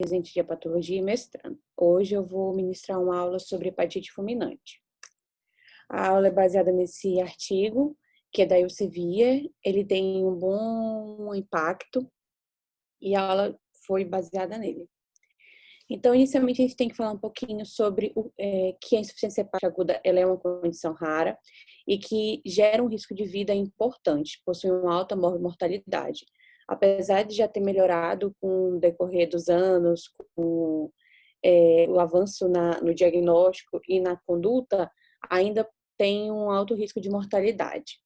Residente de hepatologia e mestrando. Hoje eu vou ministrar uma aula sobre hepatite fulminante. A aula é baseada nesse artigo, que é da Elsevier, ele tem um bom impacto e a aula foi baseada nele. Então, inicialmente, a gente tem que falar um pouquinho sobre que a insuficiência hepática aguda ela é uma condição rara e que gera um risco de vida importante, possui uma alta mortalidade. Apesar de já ter melhorado com o decorrer dos anos, com o avanço no diagnóstico e na conduta, ainda tem um alto risco de mortalidade.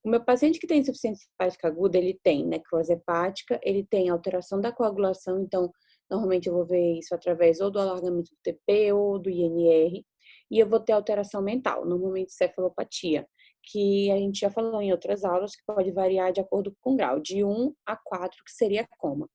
O meu paciente que tem insuficiência hepática aguda, ele tem necrose hepática, ele tem alteração da coagulação, então, normalmente eu vou ver isso através ou do alargamento do TP ou do INR, e eu vou ter alteração mental, normalmente cefalopatia, que a gente já falou em outras aulas, que pode variar de acordo com o grau, de 1 a 4, que seria coma.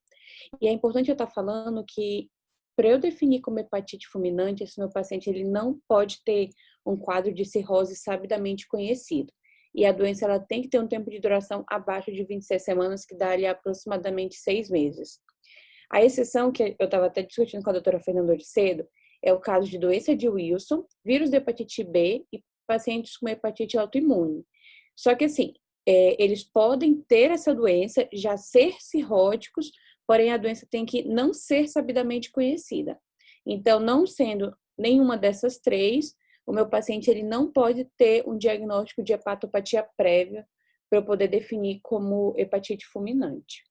E é importante eu estar falando que, para eu definir como hepatite fulminante, esse meu paciente ele não pode ter um quadro de cirrose sabidamente conhecido. E a doença ela tem que ter um tempo de duração abaixo de 26 semanas, que dá ali aproximadamente 6 meses. A exceção, que eu estava até discutindo com a doutora Fernanda de cedo, é o caso de doença de Wilson, vírus de hepatite B e pacientes com hepatite autoimune. Só que assim, eles podem ter essa doença, já ser cirróticos, porém a doença tem que não ser sabidamente conhecida. Então, não sendo nenhuma dessas três, o meu paciente ele não pode ter um diagnóstico de hepatopatia prévia para eu poder definir como hepatite fulminante.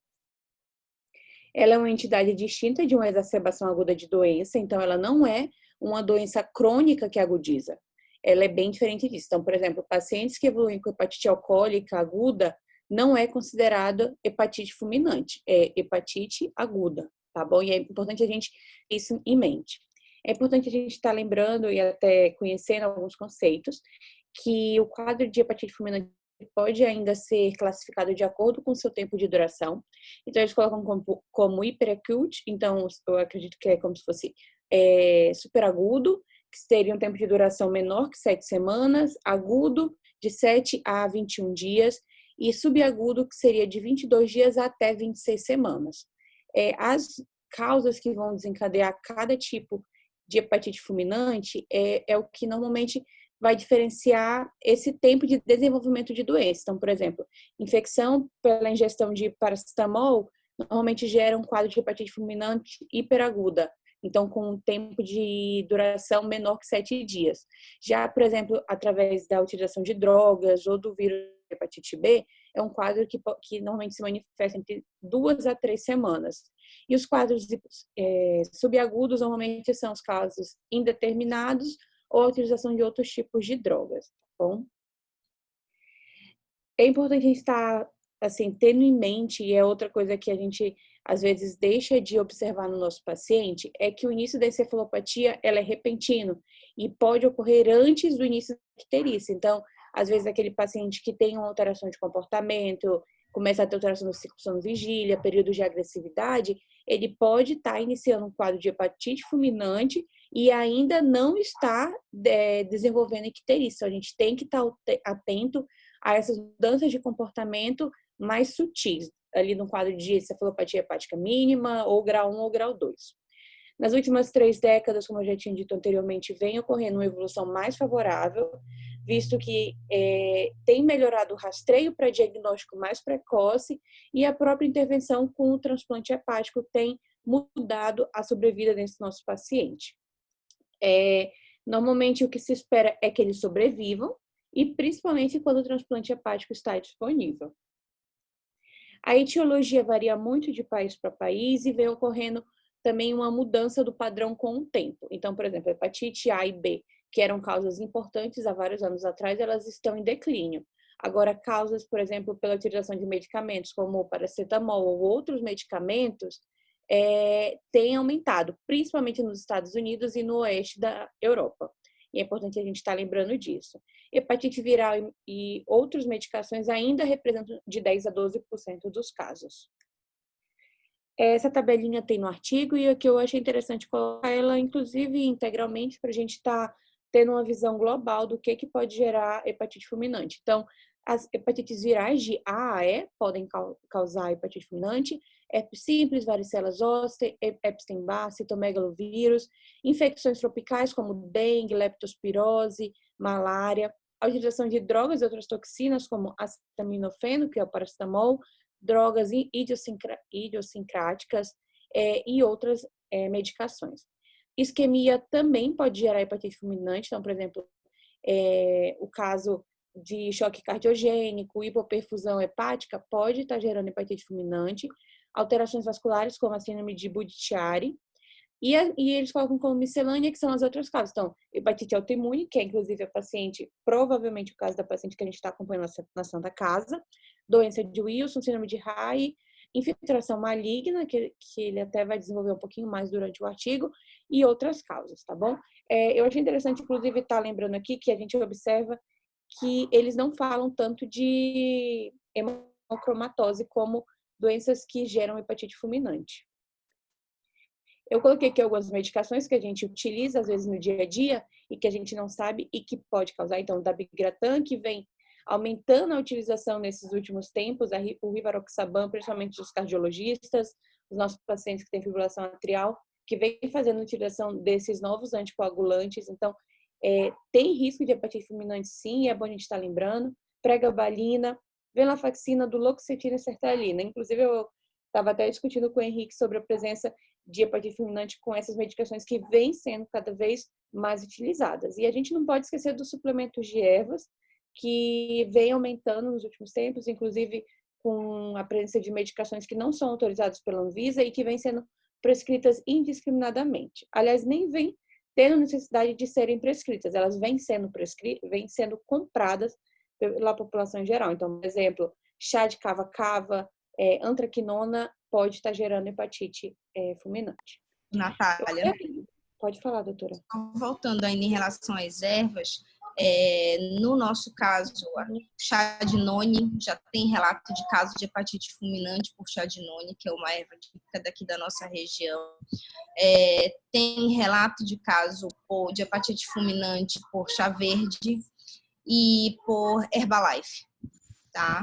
Ela é uma entidade distinta de uma exacerbação aguda de doença, então ela não é uma doença crônica que agudiza. Ela é bem diferente disso. Então, por exemplo, pacientes que evoluem com hepatite alcoólica aguda não é considerada hepatite fulminante, é hepatite aguda, tá bom? E é importante a gente ter isso em mente. É importante a gente estar lembrando e até conhecendo alguns conceitos, que o quadro de hepatite fulminante pode ainda ser classificado de acordo com o seu tempo de duração. Então, eles colocam como hiperacute, então eu acredito que é como se fosse superagudo, que teria um tempo de duração menor que 7 semanas, agudo, de 7 a 21 dias, e subagudo, que seria de 22 dias até 26 semanas. As causas que vão desencadear cada tipo de hepatite fulminante é o que normalmente vai diferenciar esse tempo de desenvolvimento de doença. Então, por exemplo, infecção pela ingestão de paracetamol normalmente gera um quadro de hepatite fulminante hiperaguda, então com um tempo de duração menor que 7 dias. Já, por exemplo, através da utilização de drogas ou do vírus de hepatite B, é um quadro que normalmente se manifesta entre 2 a 3 semanas. E os quadros subagudos normalmente são os casos indeterminados ou a utilização de outros tipos de drogas, tá bom? É importante a gente estar, assim, tendo em mente, e é outra coisa que a gente, às vezes, deixa de observar no nosso paciente, é que o início da encefalopatia, ela é repentino e pode ocorrer antes do início da icterícia. Então, às vezes, aquele paciente que tem uma alteração de comportamento, começa a ter alteração do ciclo sono-vigília, período de agressividade, ele pode estar iniciando um quadro de hepatite fulminante e ainda não está desenvolvendo icterícia. Então, a gente tem que estar atento a essas mudanças de comportamento mais sutis, ali no quadro de encefalopatia hepática mínima, ou grau 1 ou grau 2. Nas últimas 3 décadas, como eu já tinha dito anteriormente, vem ocorrendo uma evolução mais favorável, visto que tem melhorado o rastreio para diagnóstico mais precoce e a própria intervenção com o transplante hepático tem mudado a sobrevida desse nosso paciente. Normalmente, o que se espera é que eles sobrevivam, e principalmente quando o transplante hepático está disponível. A etiologia varia muito de país para país e vem ocorrendo também uma mudança do padrão com o tempo. Então, por exemplo, a hepatite A e B, que eram causas importantes há vários anos atrás, elas estão em declínio. Agora, causas, por exemplo, pela utilização de medicamentos como o paracetamol ou outros medicamentos, têm aumentado, principalmente nos Estados Unidos e no oeste da Europa. E é importante a gente estar lembrando disso. Hepatite viral e outras medicações ainda representam de 10 a 12% dos casos. Essa tabelinha tem no artigo e aqui eu achei interessante colocar ela, inclusive, integralmente, para a gente estar tendo uma visão global do que pode gerar hepatite fulminante. Então, as hepatites virais de A a E podem causar hepatite fulminante, herpes simples, varicela zoster, Epstein-Barr, citomegalovírus, infecções tropicais como dengue, leptospirose, malária, a utilização de drogas e outras toxinas como acetaminofeno, que é o paracetamol, drogas idiosincráticas e outras medicações. Isquemia também pode gerar hepatite fulminante, então, por exemplo, o caso de choque cardiogênico, hipoperfusão hepática pode estar gerando hepatite fulminante, alterações vasculares como a síndrome de Budd-Chiari, e eles colocam como miscelânea, que são as outras causas. Então, hepatite autoimune, que é inclusive a paciente, provavelmente o caso da paciente que a gente está acompanhando na Santa Casa, doença de Wilson, síndrome de Reye, infiltração maligna, que ele até vai desenvolver um pouquinho mais durante o artigo, e outras causas, tá bom? Eu achei interessante, inclusive, estar lembrando aqui que a gente observa que eles não falam tanto de hemocromatose como doenças que geram hepatite fulminante. Eu coloquei aqui algumas medicações que a gente utiliza, às vezes, no dia a dia, e que a gente não sabe e que pode causar. Então, o dabigatran, que vem aumentando a utilização nesses últimos tempos, o rivaroxaban, principalmente dos cardiologistas, os nossos pacientes que têm fibrilação atrial, que vem fazendo a utilização desses novos anticoagulantes. Então, tem risco de hepatite fulminante, sim, é bom a gente estar lembrando. Pregabalina, venlafaxina, duloxetina e sertralina. Inclusive, eu estava até discutindo com o Henrique sobre a presença de hepatite fulminante com essas medicações que vêm sendo cada vez mais utilizadas. E a gente não pode esquecer dos suplementos de ervas, que vem aumentando nos últimos tempos, inclusive com a presença de medicações que não são autorizadas pela Anvisa e que vêm sendo prescritas indiscriminadamente. Aliás, nem vem tendo necessidade de serem prescritas, elas vêm sendo compradas pela população em geral. Então, por exemplo, chá de cava-cava, antraquinona pode estar gerando hepatite fulminante. Natália, pode falar, doutora. Voltando ainda em relação às ervas, no nosso caso, o chá de noni, já tem relato de caso de hepatite fulminante por chá de noni, que é uma erva típica daqui da nossa região. Tem relato de caso de hepatite fulminante por chá verde e por Herbalife, tá?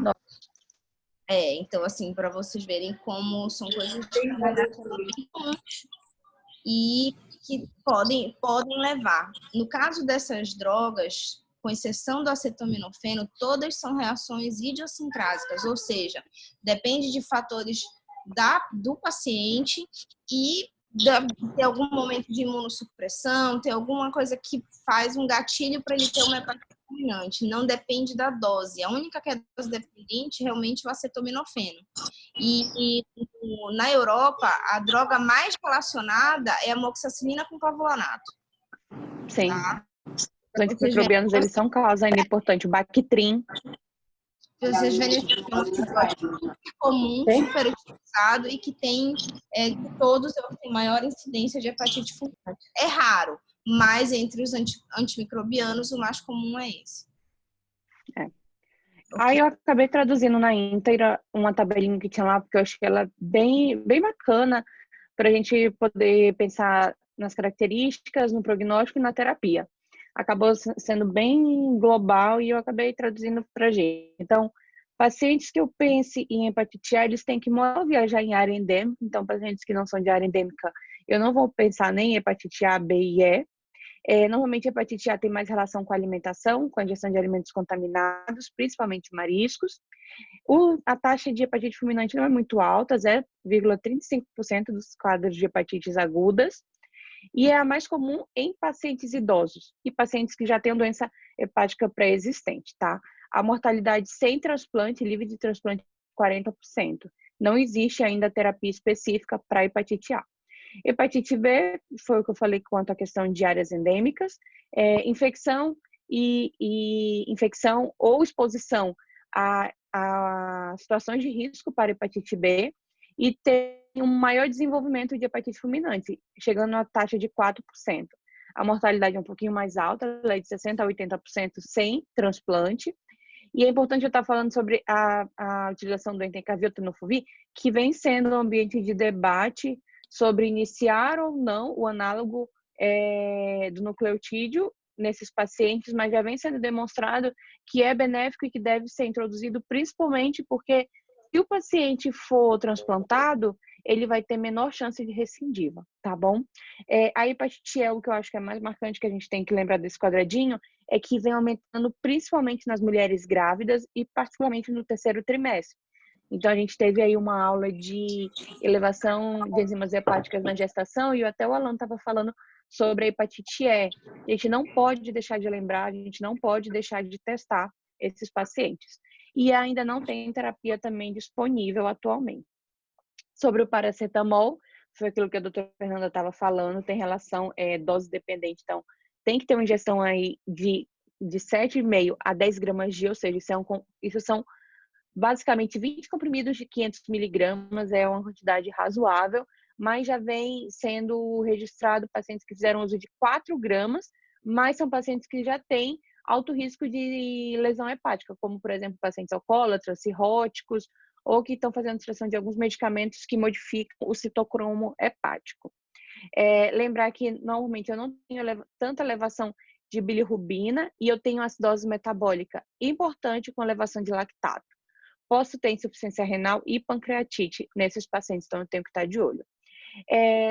Então, assim, para vocês verem como são coisas bem comuns e que podem levar. No caso dessas drogas, com exceção do acetaminofeno, todas são reações idiosincrásicas, ou seja, depende de fatores do paciente e ter algum momento de imunossupressão, ter alguma coisa que faz um gatilho para ele ter uma hepatite fulminante. Não depende da dose. A única que é dose dependente realmente é o acetaminofeno. E na Europa, a droga mais relacionada é a amoxicilina com clavulanato. Sim. Tá? Os antimicrobianos, eles são causa ainda importante. O Bactrim. Vocês verem esse antibiótico super comum, super utilizado e que tem, de todos, tem maior incidência de hepatite fulminante. É raro, mas entre os antimicrobianos, o mais comum é esse. Aí eu acabei traduzindo na íntegra uma tabelinha que tinha lá, porque eu achei ela bem, bem bacana para a gente poder pensar nas características, no prognóstico e na terapia. Acabou sendo bem global e eu acabei traduzindo para a gente. Então, pacientes que eu pense em hepatite A, eles têm que viajar em área endêmica. Então, pacientes que não são de área endêmica, eu não vou pensar nem em hepatite A, B e E. Normalmente, a hepatite A tem mais relação com a alimentação, com a ingestão de alimentos contaminados, principalmente mariscos. A taxa de hepatite fulminante não é muito alta, 0,35% dos quadros de hepatites agudas. E é a mais comum em pacientes idosos e pacientes que já têm doença hepática pré-existente, tá? A mortalidade sem transplante, livre de transplante, 40%. Não existe ainda terapia específica para hepatite A. Hepatite B, foi o que eu falei quanto à questão de áreas endêmicas, infecção infecção ou exposição a situações de risco para hepatite B e tem um maior desenvolvimento de hepatite fulminante, chegando a taxa de 4%. A mortalidade é um pouquinho mais alta, ela é de 60% a 80% sem transplante. E é importante eu estar falando sobre a utilização do entecavir ou tenofovir, que vem sendo um ambiente de debate sobre iniciar ou não o análogo do nucleotídeo nesses pacientes, mas já vem sendo demonstrado que é benéfico e que deve ser introduzido, principalmente porque Se o paciente for transplantado, ele vai ter menor chance de recidiva, tá bom? A hepatite E, o que eu acho que é mais marcante que a gente tem que lembrar desse quadradinho, é que vem aumentando principalmente nas mulheres grávidas e particularmente no terceiro trimestre. Então, a gente teve aí uma aula de elevação de enzimas hepáticas na gestação e até o Alan estava falando sobre a hepatite E. A gente não pode deixar de lembrar, a gente não pode deixar de testar esses pacientes. E ainda não tem terapia também disponível atualmente. Sobre o paracetamol, foi aquilo que a doutora Fernanda estava falando, tem relação dose dependente, então tem que ter uma ingestão aí de 7,5 a 10 gramas dia, ou seja, isso são basicamente 20 comprimidos de 500 miligramas, é uma quantidade razoável, mas já vem sendo registrado pacientes que fizeram uso de 4 gramas, mas são pacientes que já têm alto risco de lesão hepática, como, por exemplo, pacientes alcoólatras, cirróticos, ou que estão fazendo extração de alguns medicamentos que modificam o citocromo hepático. Lembrar que, normalmente, eu não tenho tanta elevação de bilirrubina e eu tenho acidose metabólica importante com elevação de lactato. Posso ter insuficiência renal e pancreatite nesses pacientes, então eu tenho que estar de olho.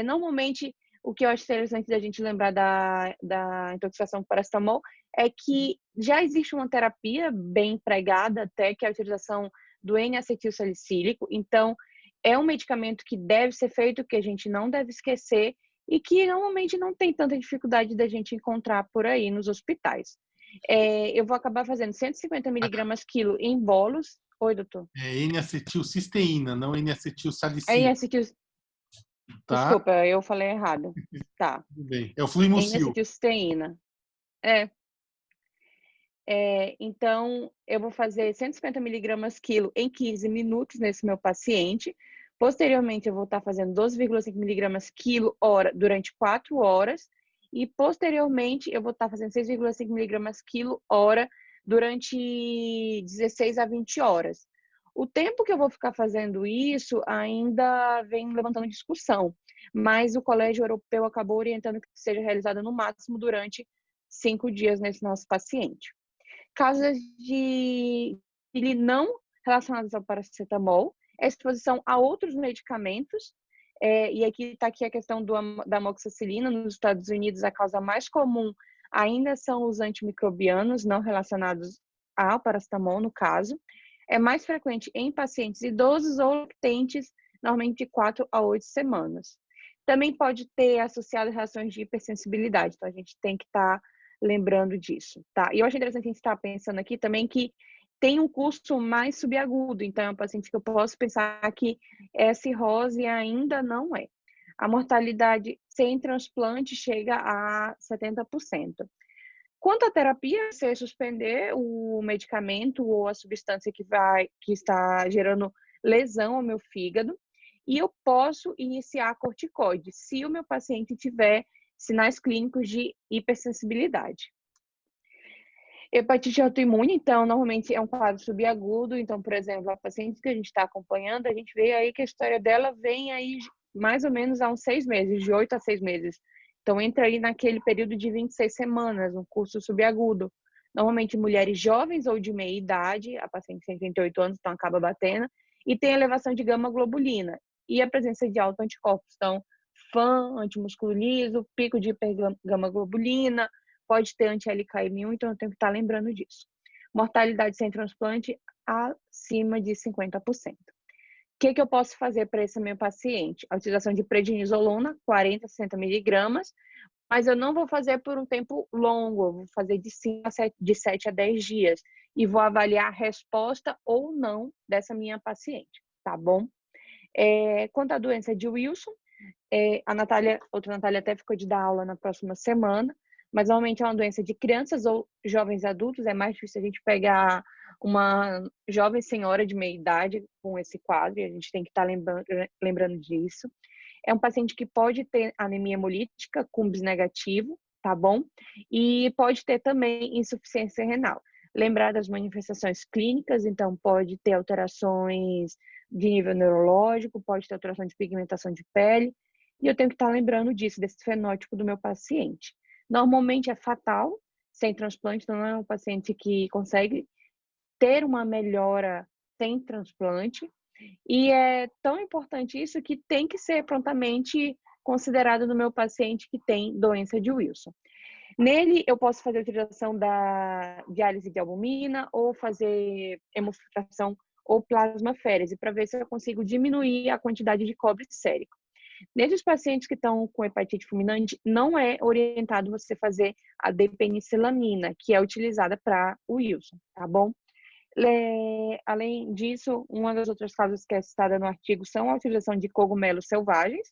Normalmente, o que eu acho interessante da gente lembrar da intoxicação por paracetamol é que já existe uma terapia bem empregada até, que é a utilização do N-acetilsalicílico. Então, é um medicamento que deve ser feito, que a gente não deve esquecer e que normalmente não tem tanta dificuldade da gente encontrar por aí nos hospitais. Eu vou acabar fazendo 150 miligramas quilo em bolos. Oi, doutor. É N-acetilcisteína, não É N-acetilsalicílico, N-acetil... tá? Desculpa, eu falei errado. Tá. Tudo bem. É o Fluimucil. N-acetilcisteína. Então, eu vou fazer 150 miligramas quilo em 15 minutos nesse meu paciente. Posteriormente, eu vou estar fazendo 12,5 miligramas quilo hora durante 4 horas. E, posteriormente, eu vou estar fazendo 6,5 miligramas quilo hora durante 16 a 20 horas. O tempo que eu vou ficar fazendo isso ainda vem levantando discussão, mas o Colégio Europeu acabou orientando que seja realizada no máximo durante 5 dias nesse nosso paciente. Casos de ele não relacionados ao paracetamol, a exposição a outros medicamentos, e aqui está aqui a questão da amoxicilina. Nos Estados Unidos, a causa mais comum ainda são os antimicrobianos não relacionados ao paracetamol, no caso. É mais frequente em pacientes idosos ou lactentes, normalmente de 4 a 8 semanas. Também pode ter associado reações de hipersensibilidade, então a gente tem que estar lembrando disso, tá? E eu acho interessante a gente estar pensando aqui também que tem um curso mais subagudo, então é um paciente que eu posso pensar que é cirrose e ainda não é. A mortalidade sem transplante chega a 70%. Quanto à terapia, você suspender o medicamento ou a substância que está gerando lesão ao meu fígado, e eu posso iniciar corticoide se o meu paciente tiver sinais clínicos de hipersensibilidade. Hepatite autoimune, então, normalmente é um quadro subagudo. Então, por exemplo, a paciente que a gente está acompanhando, a gente vê aí que a história dela vem aí mais ou menos há uns 6 meses, de 8 a 6 meses. Então, entra aí naquele período de 26 semanas, um curso subagudo. Normalmente, mulheres jovens ou de meia idade, a paciente tem 38 anos, então acaba batendo, e tem elevação de gama-globulina e a presença de autoanticorpos. Então, FAM, antimúsculo liso, pico de hipergama-globulina, pode ter anti-LKM1, então eu tenho que estar lembrando disso. Mortalidade sem transplante acima de 50%. O que eu posso fazer para esse meu paciente? A utilização de prednisolona, 40 a 60 miligramas, mas eu não vou fazer por um tempo longo, eu vou fazer de 7 a 10 dias e vou avaliar a resposta ou não dessa minha paciente, tá bom? Quanto à doença de Wilson, outra Natália até ficou de dar aula na próxima semana, mas normalmente é uma doença de crianças ou jovens adultos. É mais difícil a gente pegar uma jovem senhora de meia idade com esse quadro, e a gente tem que estar lembrando disso. É um paciente que pode ter anemia hemolítica, CUMBS negativo, tá bom? E pode ter também insuficiência renal. Lembrar das manifestações clínicas, então pode ter alterações de nível neurológico, pode ter alteração de pigmentação de pele, e eu tenho que estar lembrando disso, desse fenótipo do meu paciente. Normalmente é fatal, sem transplante, não é um paciente que consegue ter uma melhora sem transplante, E é tão importante isso que tem que ser prontamente considerado no meu paciente que tem doença de Wilson. Nele, eu posso fazer a utilização da diálise de albumina ou fazer hemofiltração ou plasmaférese para ver se eu consigo diminuir a quantidade de cobre sérico. Nesses pacientes que estão com hepatite fulminante, não é orientado você fazer a depenicilamina, que é utilizada para o Wilson, tá bom? Além disso, uma das outras causas que é citada no artigo são a utilização de cogumelos selvagens.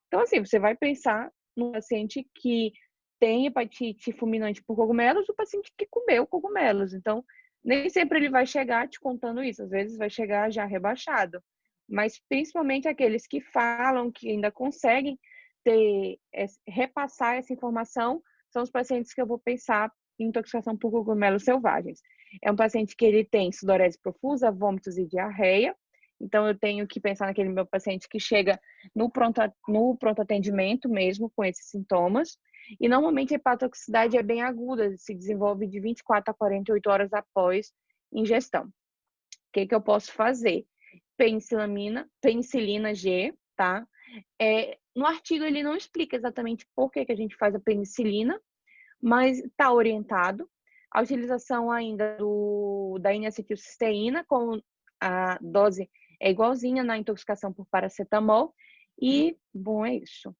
Então, assim, você vai pensar no paciente que tem hepatite fulminante por cogumelos, o paciente que comeu cogumelos. Então, nem sempre ele vai chegar te contando isso, às vezes vai chegar já rebaixado. Mas principalmente aqueles que falam que ainda conseguem repassar essa informação são os pacientes que eu vou pensar em intoxicação por cogumelos selvagens. É um paciente que ele tem sudorese profusa, vômitos e diarreia. Então, eu tenho que pensar naquele meu paciente que chega no pronto atendimento mesmo com esses sintomas. E normalmente a hepatotoxicidade é bem aguda, se desenvolve de 24 a 48 horas após ingestão. O que eu posso fazer? Penicilina G, tá? No artigo ele não explica exatamente por que a gente faz a penicilina, mas está orientado. A utilização ainda da N-acetilcisteína, com a dose é igualzinha na intoxicação por paracetamol. E, bom, é isso.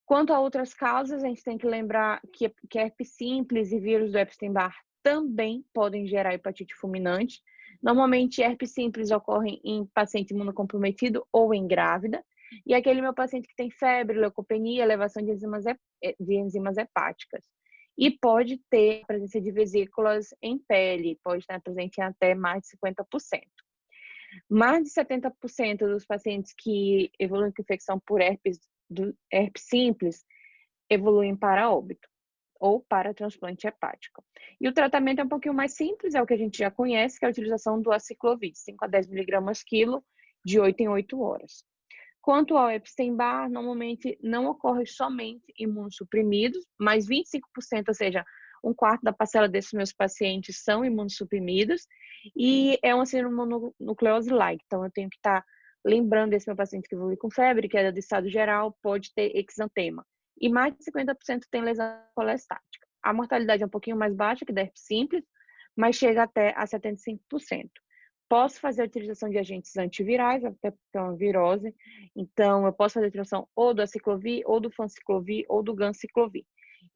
Quanto a outras causas, a gente tem que lembrar que herpes simples e vírus do Epstein-Barr também podem gerar hepatite fulminante. Normalmente, herpes simples ocorrem em paciente imunocomprometido ou em grávida. E aquele meu paciente que tem febre, leucopenia, elevação de enzimas hepáticas. E pode ter a presença de vesículas em pele, pode estar presente em até mais de 50%. Mais de 70% dos pacientes que evoluem com infecção por herpes simples evoluem para óbito ou para transplante hepático. E o tratamento é um pouquinho mais simples, é o que a gente já conhece, que é a utilização do aciclovir, 5 a 10 miligramas quilo, de 8 em 8 horas. Quanto ao Epstein-Barr, normalmente não ocorre somente em imunossuprimidos, mas 25%, ou seja, um quarto da parcela desses meus pacientes são imunossuprimidos, e é uma síndrome mononucleose-like. Então, eu tenho que estar lembrando desse meu paciente que evolui com febre, que é do estado geral, pode ter exantema. E mais de 50% tem lesão colestática. A mortalidade é um pouquinho mais baixa que da herpes simples, mas chega até a 75%. Posso fazer a utilização de agentes antivirais, até porque é uma virose. Então, eu posso fazer a utilização ou do aciclovir, ou do fanciclovir, ou do ganciclovir.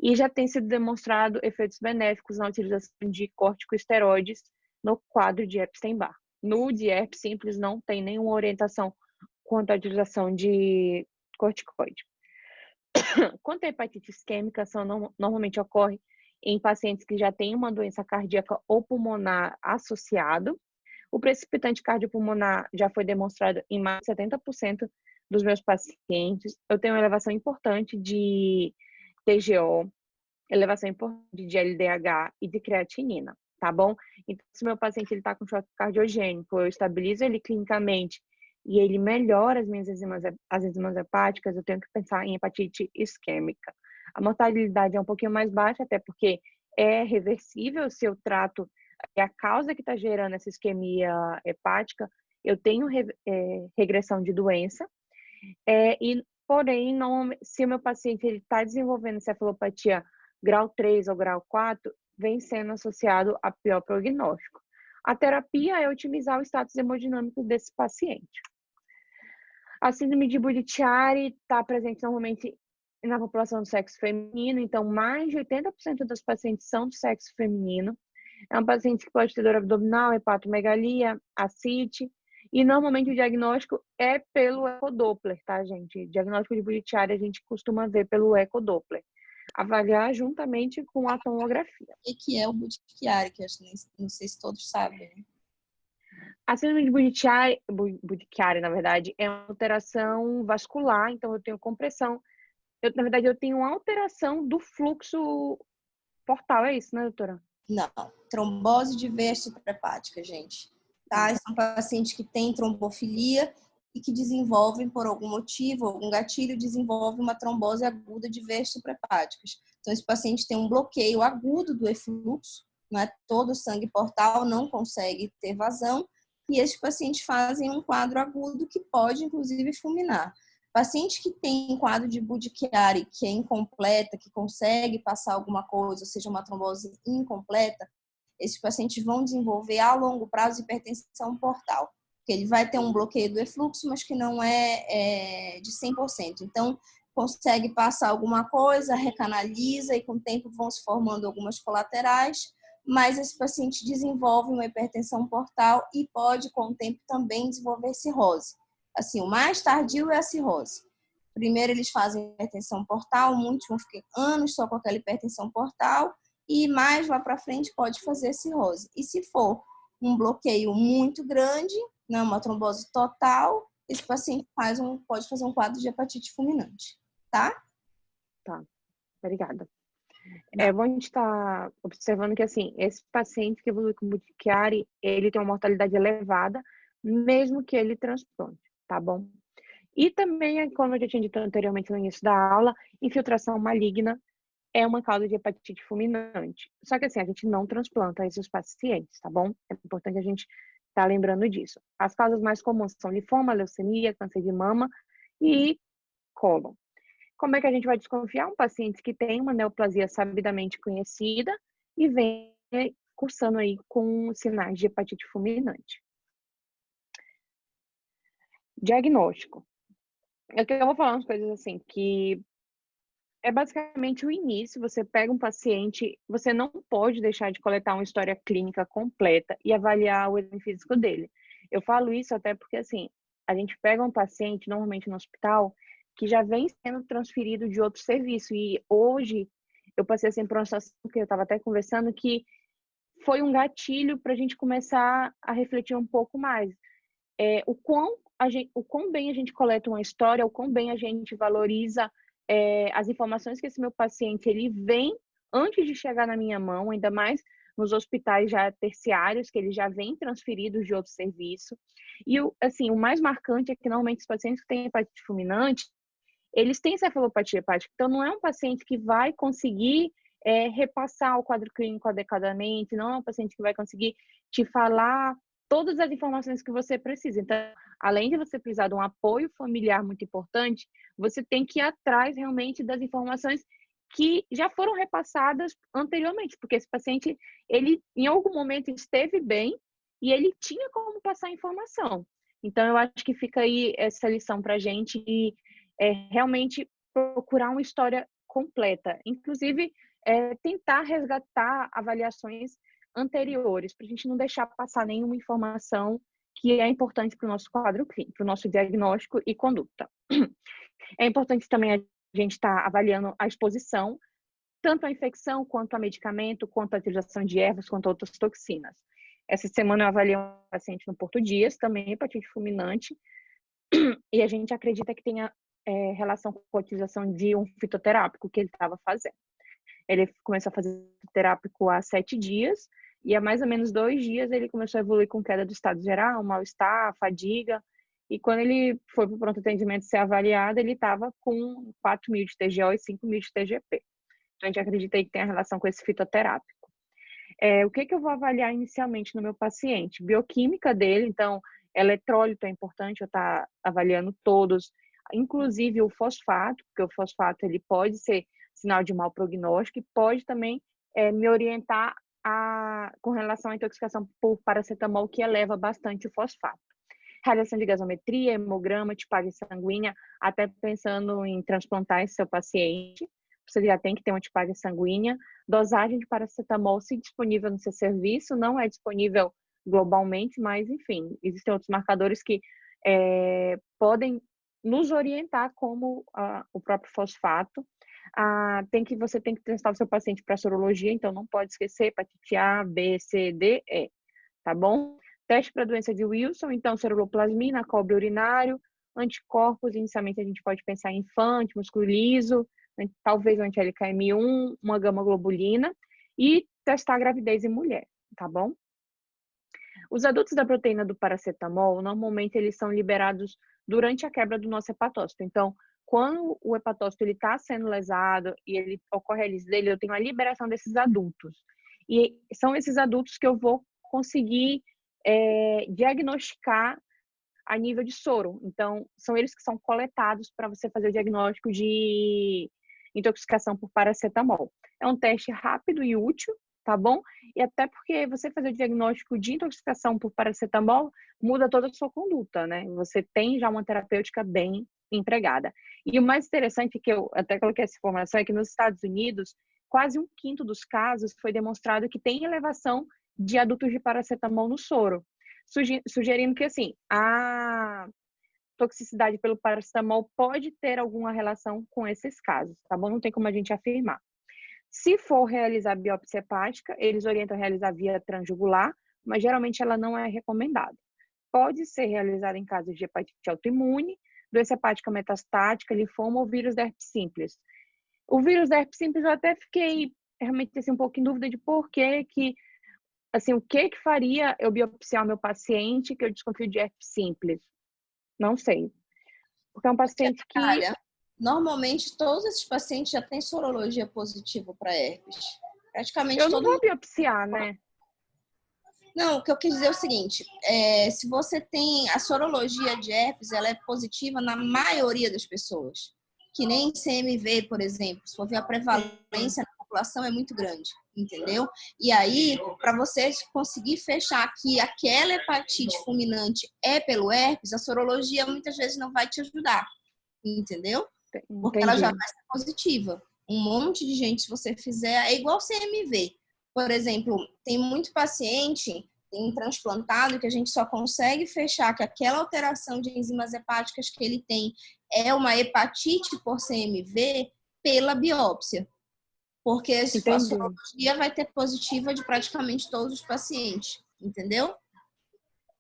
E já tem sido demonstrado efeitos benéficos na utilização de corticosteroides no quadro de Epstein-Barr. No de herpes simples não tem nenhuma orientação quanto à utilização de corticoide. Quanto à hepatite isquêmica, normalmente ocorre em pacientes que já têm uma doença cardíaca ou pulmonar associado. O precipitante cardiopulmonar já foi demonstrado em mais de 70% dos meus pacientes. Eu tenho uma elevação importante de TGO, elevação importante de LDH e de creatinina, tá bom? Então, se meu paciente está com choque cardiogênico, eu estabilizo ele clinicamente e ele melhora as enzimas hepáticas, eu tenho que pensar em hepatite isquêmica. A mortalidade é um pouquinho mais baixa, até porque é reversível se eu trato a causa que está gerando essa isquemia hepática, eu tenho regressão de doença, porém, se o meu paciente está desenvolvendo cefalopatia grau 3 ou grau 4, vem sendo associado a pior prognóstico. A terapia é utilizar o status hemodinâmico desse paciente. A síndrome de Budd-Chiari está presente normalmente na população do sexo feminino, então mais de 80% dos pacientes são do sexo feminino. É um paciente que pode ter dor abdominal, hepatomegalia, ascite, e normalmente o diagnóstico é pelo ecodoppler, tá, gente? O diagnóstico de Budd-Chiari a gente costuma ver pelo ecodoppler. Avaliar juntamente com a tomografia. O que é o Budd-Chiari, que eu não sei se todos sabem. A síndrome de Budd-Chiari, na verdade, é uma alteração vascular, então eu tenho compressão. Na verdade, eu tenho uma alteração do fluxo portal, é isso, né, doutora? Não, trombose de veia suprahepática, gente. Tá? São pacientes que têm trombofilia e que desenvolvem, por algum motivo, algum gatilho, desenvolve uma trombose aguda de veias suprahepáticas. Então, esse paciente tem um bloqueio agudo do efluxo, não é? Todo o sangue portal não consegue ter vazão, e esses pacientes fazem um quadro agudo que pode, inclusive, fulminar. Paciente que tem quadro de Budd-Chiari, que é incompleta, que consegue passar alguma coisa, ou seja, uma trombose incompleta, esses pacientes vão desenvolver a longo prazo hipertensão portal, que ele vai ter um bloqueio do efluxo, mas que não é de 100%. Então, consegue passar alguma coisa, recanaliza e com o tempo vão se formando algumas colaterais, mas esse paciente desenvolve uma hipertensão portal e pode, com o tempo, também desenvolver cirrose. Assim, o mais tardio é a cirrose. Primeiro eles fazem hipertensão portal, muitos vão ficar anos só com aquela hipertensão portal e mais lá para frente pode fazer cirrose. E se for um bloqueio muito grande, né, uma trombose total, esse paciente pode fazer um quadro de hepatite fulminante, tá? Tá, obrigada. É bom a gente estar observando que, assim, esse paciente que evolui com Budd-Chiari, ele tem uma mortalidade elevada, mesmo que ele transplante, tá bom? E também, como eu já tinha dito anteriormente no início da aula, infiltração maligna é uma causa de hepatite fulminante. Só que, assim, a gente não transplanta esses pacientes, tá bom? É importante a gente estar lembrando disso. As causas mais comuns são linfoma, leucemia, câncer de mama e cólon. Como é que a gente vai desconfiar um paciente que tem uma neoplasia sabidamente conhecida e vem cursando aí com sinais de hepatite fulminante? Diagnóstico. Aqui eu vou falar umas coisas assim, que é basicamente o início. Você pega um paciente, você não pode deixar de coletar uma história clínica completa e avaliar o exame físico dele. Eu falo isso até porque, assim, a gente pega um paciente, normalmente no hospital, que já vem sendo transferido de outro serviço. E hoje, eu passei assim por uma situação que eu estava até conversando, que foi um gatilho para a gente começar a refletir um pouco mais. O quão bem a gente coleta uma história, o quão bem a gente valoriza as informações que esse meu paciente ele vem antes de chegar na minha mão, ainda mais nos hospitais já terciários, que ele já vem transferidos de outro serviço. E assim, o mais marcante é que normalmente os pacientes que têm hepatite fulminante, eles têm cefalopatia hepática, então não é um paciente que vai conseguir repassar o quadro clínico adequadamente, não é um paciente que vai conseguir te falar todas as informações que você precisa. Então, além de você precisar de um apoio familiar muito importante, você tem que ir atrás realmente das informações que já foram repassadas anteriormente, porque esse paciente, ele em algum momento esteve bem e ele tinha como passar informação. Então, eu acho que fica aí essa lição para a gente e realmente procurar uma história completa. Inclusive, tentar resgatar avaliações anteriores, para a gente não deixar passar nenhuma informação que é importante para o nosso quadro clínico, para o nosso diagnóstico e conduta. É importante também a gente estar avaliando a exposição, tanto à infecção, quanto a medicamento, quanto à utilização de ervas, quanto a outras toxinas. Essa semana eu avaliei um paciente no Porto Dias, também hepatite fulminante, e a gente acredita que tenha relação com a utilização de um fitoterápico que ele estava fazendo. Ele começou a fazer fitoterápico há 7 dias, e há mais ou menos 2 dias ele começou a evoluir com queda do estado geral, mal-estar, fadiga, e quando ele foi para o pronto atendimento ser avaliado, ele estava com 4.000 de TGO e 5.000 de TGP. Então, a gente acredita aí que tem a relação com esse fitoterápico. O que eu vou avaliar inicialmente no meu paciente? Bioquímica dele, então, eletrólito é importante eu estar avaliando todos, inclusive o fosfato, porque o fosfato ele pode ser sinal de mau prognóstico e pode também me orientar com relação à intoxicação por paracetamol, que eleva bastante o fosfato. Realização de gasometria, hemograma, tipagem sanguínea, até pensando em transplantar esse seu paciente, você já tem que ter uma tipagem sanguínea. Dosagem de paracetamol, se disponível no seu serviço, não é disponível globalmente, mas, enfim, existem outros marcadores que podem nos orientar, como o próprio fosfato. Você tem que testar o seu paciente para sorologia, então não pode esquecer hepatite A, B, C, D, E, tá bom? Teste para doença de Wilson, então ceruloplasmina, cobre urinário, anticorpos, inicialmente a gente pode pensar em infante, músculo liso, talvez um anti-LKM1, uma gama-globulina e testar a gravidez em mulher, tá bom? Os adultos da proteína do paracetamol, normalmente eles são liberados durante a quebra do nosso hepatócito. Então, quando o hepatócito está sendo lesado e ele ocorre a lise dele, eu tenho a liberação desses adultos. E são esses adultos que eu vou conseguir diagnosticar a nível de soro. Então, são eles que são coletados para você fazer o diagnóstico de intoxicação por paracetamol. É um teste rápido e útil, tá bom? E até porque você fazer o diagnóstico de intoxicação por paracetamol muda toda a sua conduta, né? Você tem já uma terapêutica bem empregada. E o mais interessante, que eu até coloquei essa informação, é que nos Estados Unidos, quase 1/5 dos casos foi demonstrado que tem elevação de adultos de paracetamol no soro, sugerindo que, assim, a toxicidade pelo paracetamol pode ter alguma relação com esses casos, tá bom? Não tem como a gente afirmar. Se for realizar biópsia hepática, eles orientam a realizar via transjugular, mas geralmente ela não é recomendada. Pode ser realizada em casos de hepatite autoimune, doença hepática metastática, linfoma ou vírus da herpes simples. O vírus da herpes simples eu até fiquei realmente assim, um pouco em dúvida de por que, assim, o que faria eu biopsiar o meu paciente que eu desconfio de herpes simples? Não sei. Porque é um paciente que... Normalmente, todos esses pacientes já têm sorologia positiva para herpes. Praticamente eu não vou biopsiar, né? Não, o que eu quis dizer é o seguinte, se você tem a sorologia de herpes, ela é positiva na maioria das pessoas. Que nem CMV, por exemplo, se for ver a prevalência na população é muito grande, entendeu? E aí, para você conseguir fechar que aquela hepatite fulminante é pelo herpes, a sorologia muitas vezes não vai te ajudar, entendeu? Porque ela já vai ser positiva. Um monte de gente, se você fizer, é igual CMV. Por exemplo, tem muito paciente em transplantado que a gente só consegue fechar que aquela alteração de enzimas hepáticas que ele tem é uma hepatite por CMV pela biópsia. Porque a sorologia vai ter positiva de praticamente todos os pacientes, entendeu?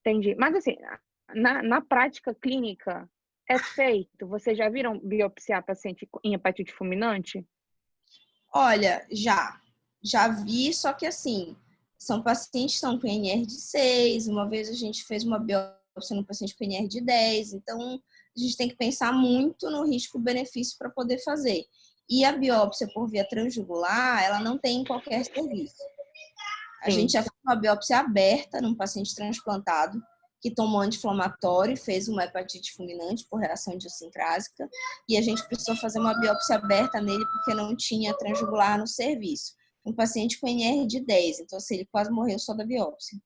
Entendi. Mas assim, na prática clínica, é feito? Vocês já viram biopsiar paciente em hepatite fulminante? Olha, já vi, só que assim, são pacientes que estão com INR de 6, uma vez a gente fez uma biópsia no paciente com INR de 10, então a gente tem que pensar muito no risco-benefício para poder fazer. E a biópsia por via transjugular, ela não tem em qualquer serviço. A gente já fez uma biópsia aberta num paciente transplantado, que tomou anti-inflamatório e fez uma hepatite fulminante por reação idiosincrásica. E a gente precisou fazer uma biópsia aberta nele porque não tinha transjugular no serviço. Um paciente com NR de 10, então assim, ele quase morreu só da biópsia.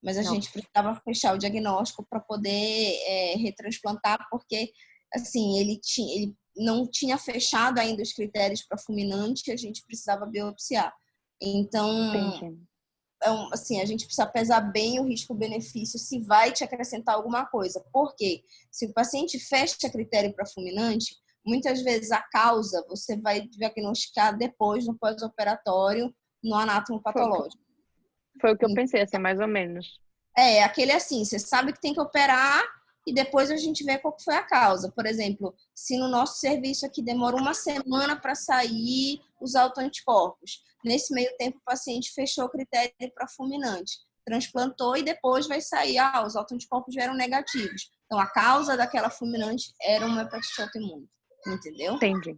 Mas a gente precisava fechar o diagnóstico para poder retransplantar, porque assim, ele não tinha fechado ainda os critérios para fulminante e a gente precisava biopsiar. Então... assim, a gente precisa pesar bem o risco-benefício se vai te acrescentar alguma coisa. Porque se o paciente fecha critério para fulminante, muitas vezes a causa você vai diagnosticar depois, no pós-operatório, no anátomo patológico. Foi o que eu pensei, assim, mais ou menos. Aquele assim, você sabe que tem que operar e depois a gente vê qual foi a causa. Por exemplo, se no nosso serviço aqui demora 1 semana para sair os autoanticorpos, nesse meio tempo o paciente fechou o critério para fulminante, transplantou e depois vai sair, os autoanticorpos vieram negativos. Então, a causa daquela fulminante era uma hepatite autoimune, entendeu? Entendi.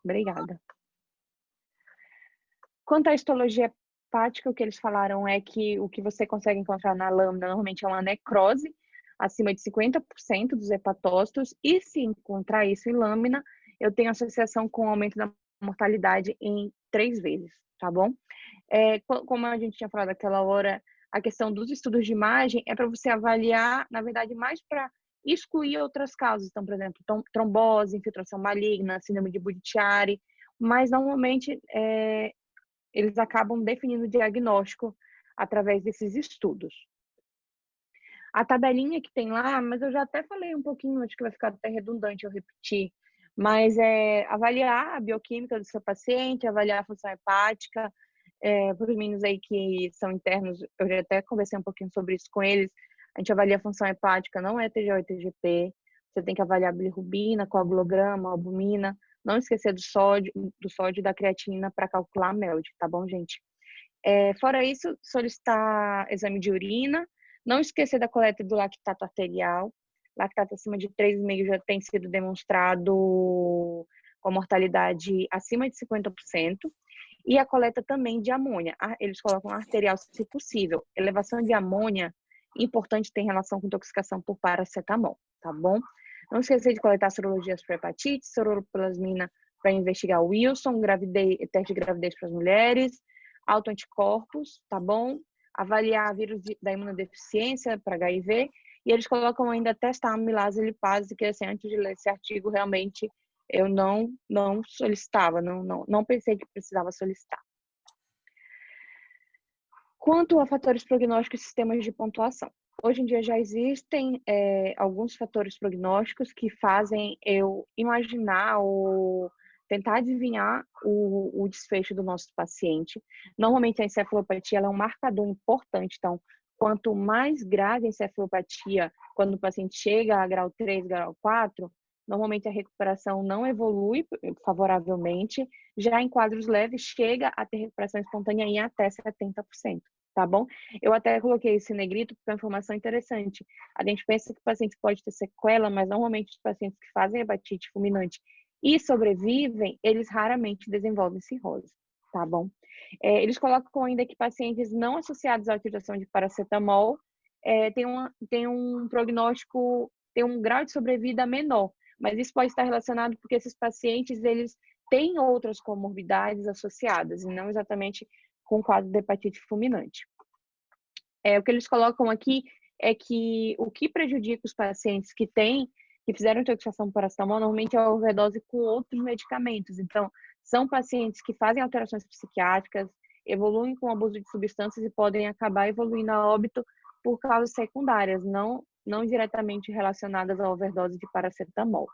Obrigada. Quanto à histologia hepática, o que eles falaram é que o que você consegue encontrar na lâmina normalmente é uma necrose, acima de 50% dos hepatócitos, e se encontrar isso em lâmina, eu tenho associação com o aumento da mortalidade em 3 vezes, tá bom? Como a gente tinha falado naquela hora, a questão dos estudos de imagem é para você avaliar, na verdade, mais para excluir outras causas. Então, por exemplo, trombose, infiltração maligna, síndrome de Budd-Chiari, mas normalmente eles acabam definindo o diagnóstico através desses estudos. A tabelinha que tem lá, mas eu já até falei um pouquinho, acho que vai ficar até redundante eu repetir, mas é avaliar a bioquímica do seu paciente, avaliar a função hepática, para os meninos aí que são internos, eu já até conversei um pouquinho sobre isso com eles, a gente avalia a função hepática, não é TGO e TGP, você tem que avaliar a bilirrubina, coagulograma, albumina, não esquecer do sódio e da creatinina para calcular a MELD, tá bom, gente? Fora isso, solicitar exame de urina, não esquecer da coleta do lactato arterial. Lactato acima de 3,5 já tem sido demonstrado com mortalidade acima de 50%. E a coleta também de amônia. Eles colocam arterial se possível. Elevação de amônia importante, tem relação com intoxicação por paracetamol, tá bom? Não esqueça de coletar sorologias para hepatite, soropelasmina para investigar o Wilson, teste de gravidez para as mulheres, autoanticorpos, tá bom? Avaliar vírus da imunodeficiência para HIV, e eles colocam ainda testar a amilase e lipase, que assim, antes de ler esse artigo, realmente eu não solicitava, não pensei que precisava solicitar. Quanto a fatores prognósticos e sistemas de pontuação. Hoje em dia já existem alguns fatores prognósticos que fazem eu imaginar ou tentar adivinhar o desfecho do nosso paciente. Normalmente a encefalopatia ela é um marcador importante, então quanto mais grave a encefalopatia, quando o paciente chega a grau 3, grau 4, normalmente a recuperação não evolui favoravelmente, já em quadros leves chega a ter recuperação espontânea em até 70%. Tá bom? Eu até coloquei esse negrito porque é uma informação interessante. A gente pensa que o paciente pode ter sequela, mas normalmente os pacientes que fazem hepatite fulminante e sobrevivem, eles raramente desenvolvem cirrose, tá bom? Eles colocam ainda que pacientes não associados à utilização de paracetamol têm um prognóstico, têm um grau de sobrevida menor, mas isso pode estar relacionado porque esses pacientes, eles têm outras comorbidades associadas, e não exatamente com o quadro de hepatite fulminante. O que eles colocam aqui é que o que prejudica os pacientes que fizeram intoxicação por paracetamol, normalmente é a overdose com outros medicamentos. Então, são pacientes que fazem alterações psiquiátricas, evoluem com abuso de substâncias e podem acabar evoluindo a óbito por causas secundárias, não diretamente relacionadas à overdose de paracetamol.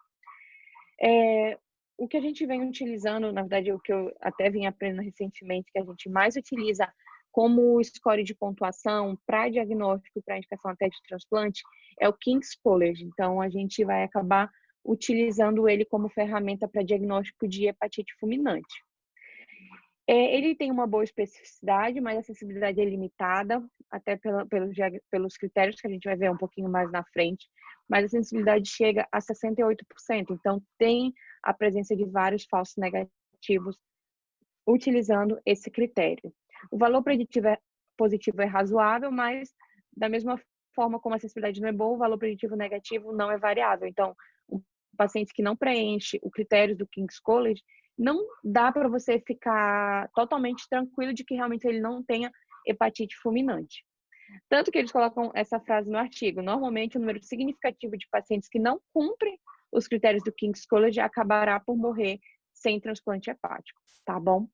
O que a gente vem utilizando, na verdade, o que eu até vim aprendendo recentemente, que a gente mais utiliza como score de pontuação para diagnóstico e para indicação até de transplante, é o King's College. Então, a gente vai acabar utilizando ele como ferramenta para diagnóstico de hepatite fulminante. Ele tem uma boa especificidade, mas a sensibilidade é limitada, até pelos critérios que a gente vai ver um pouquinho mais na frente, mas a sensibilidade chega a 68%, então tem a presença de vários falsos negativos utilizando esse critério. O valor preditivo positivo é razoável, mas da mesma forma como a sensibilidade não é boa, o valor preditivo negativo não é variável. Então, o paciente que não preenche o critério do King's College, não dá para você ficar totalmente tranquilo de que realmente ele não tenha hepatite fulminante. Tanto que eles colocam essa frase no artigo. Normalmente, o número significativo de pacientes que não cumprem os critérios do King's College acabará por morrer sem transplante hepático, tá bom?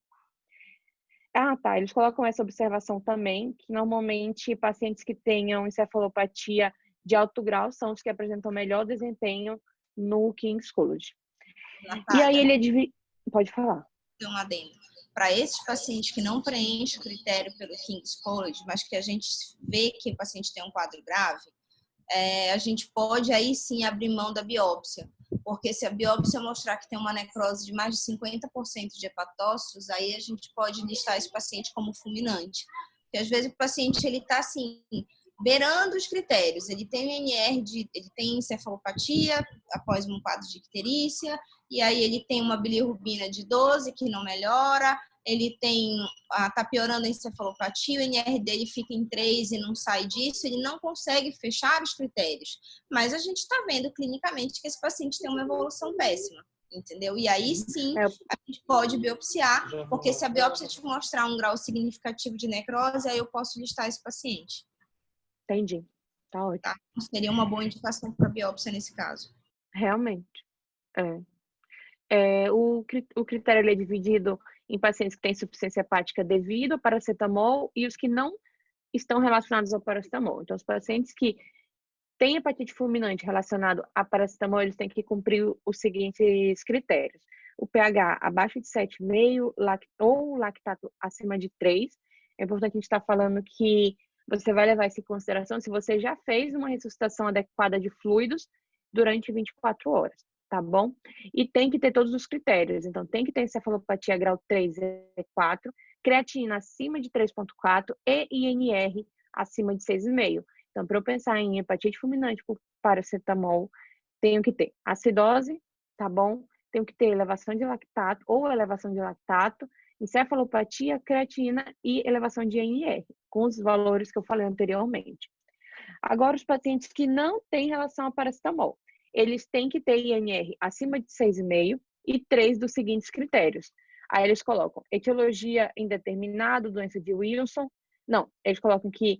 Tá. Eles colocam essa observação também, que normalmente pacientes que tenham encefalopatia de alto grau são os que apresentam melhor desempenho no King's College. Natália, e aí ele pode falar. Tem um adendo. Para esses pacientes que não preenchem o critério pelo King's College, mas que a gente vê que o paciente tem um quadro grave, a gente pode aí sim abrir mão da biópsia, porque se a biópsia mostrar que tem uma necrose de mais de 50% de hepatócitos, aí a gente pode listar esse paciente como fulminante. Porque às vezes o paciente ele está assim, beirando os critérios, ele tem ele tem encefalopatia após um quadro de icterícia, e aí ele tem uma bilirrubina de 12 que não melhora, ele tá piorando a encefalopatia, o NR dele fica em 3 e não sai disso, ele não consegue fechar os critérios. Mas a gente está vendo clinicamente que esse paciente tem uma evolução péssima, entendeu? E aí sim, a gente pode biopsiar, porque se a biópsia te mostrar um grau significativo de necrose, aí eu posso listar esse paciente. Entendi. Tá ótimo. Tá? Seria uma boa indicação para biópsia nesse caso. Realmente. O critério ele é dividido em pacientes que têm insuficiência hepática devido ao paracetamol e os que não estão relacionados ao paracetamol. Então, os pacientes que têm hepatite fulminante relacionado a paracetamol, eles têm que cumprir os seguintes critérios. O pH abaixo de 7,5 ou lactato acima de 3. É importante a gente estar falando que você vai levar isso em consideração se você já fez uma ressuscitação adequada de fluidos durante 24 horas. Tá bom? E tem que ter todos os critérios. Então, tem que ter encefalopatia grau 3 e 4, creatina acima de 3,4 e INR acima de 6,5. Então, para eu pensar em hepatite fulminante por paracetamol, tenho que ter acidose, tá bom? Tenho que ter elevação de lactato ou elevação de lactato, encefalopatia, creatina e elevação de INR, com os valores que eu falei anteriormente. Agora, os pacientes que não têm relação a paracetamol, eles têm que ter INR acima de 6,5 e 3 dos seguintes critérios. Aí eles colocam etiologia indeterminada, doença de Wilson. Não, eles colocam que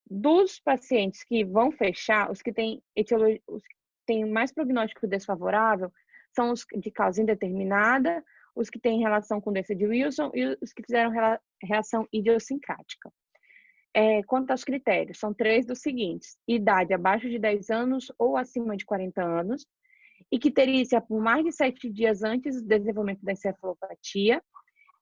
dos pacientes que vão fechar, os que têm etiologia, os que têm mais prognóstico desfavorável são os de causa indeterminada, os que têm relação com doença de Wilson e os que fizeram reação idiosincrática. Quanto aos critérios, são 3 dos seguintes: idade abaixo de 10 anos ou acima de 40 anos, icterícia por mais de 7 dias antes do desenvolvimento da encefalopatia,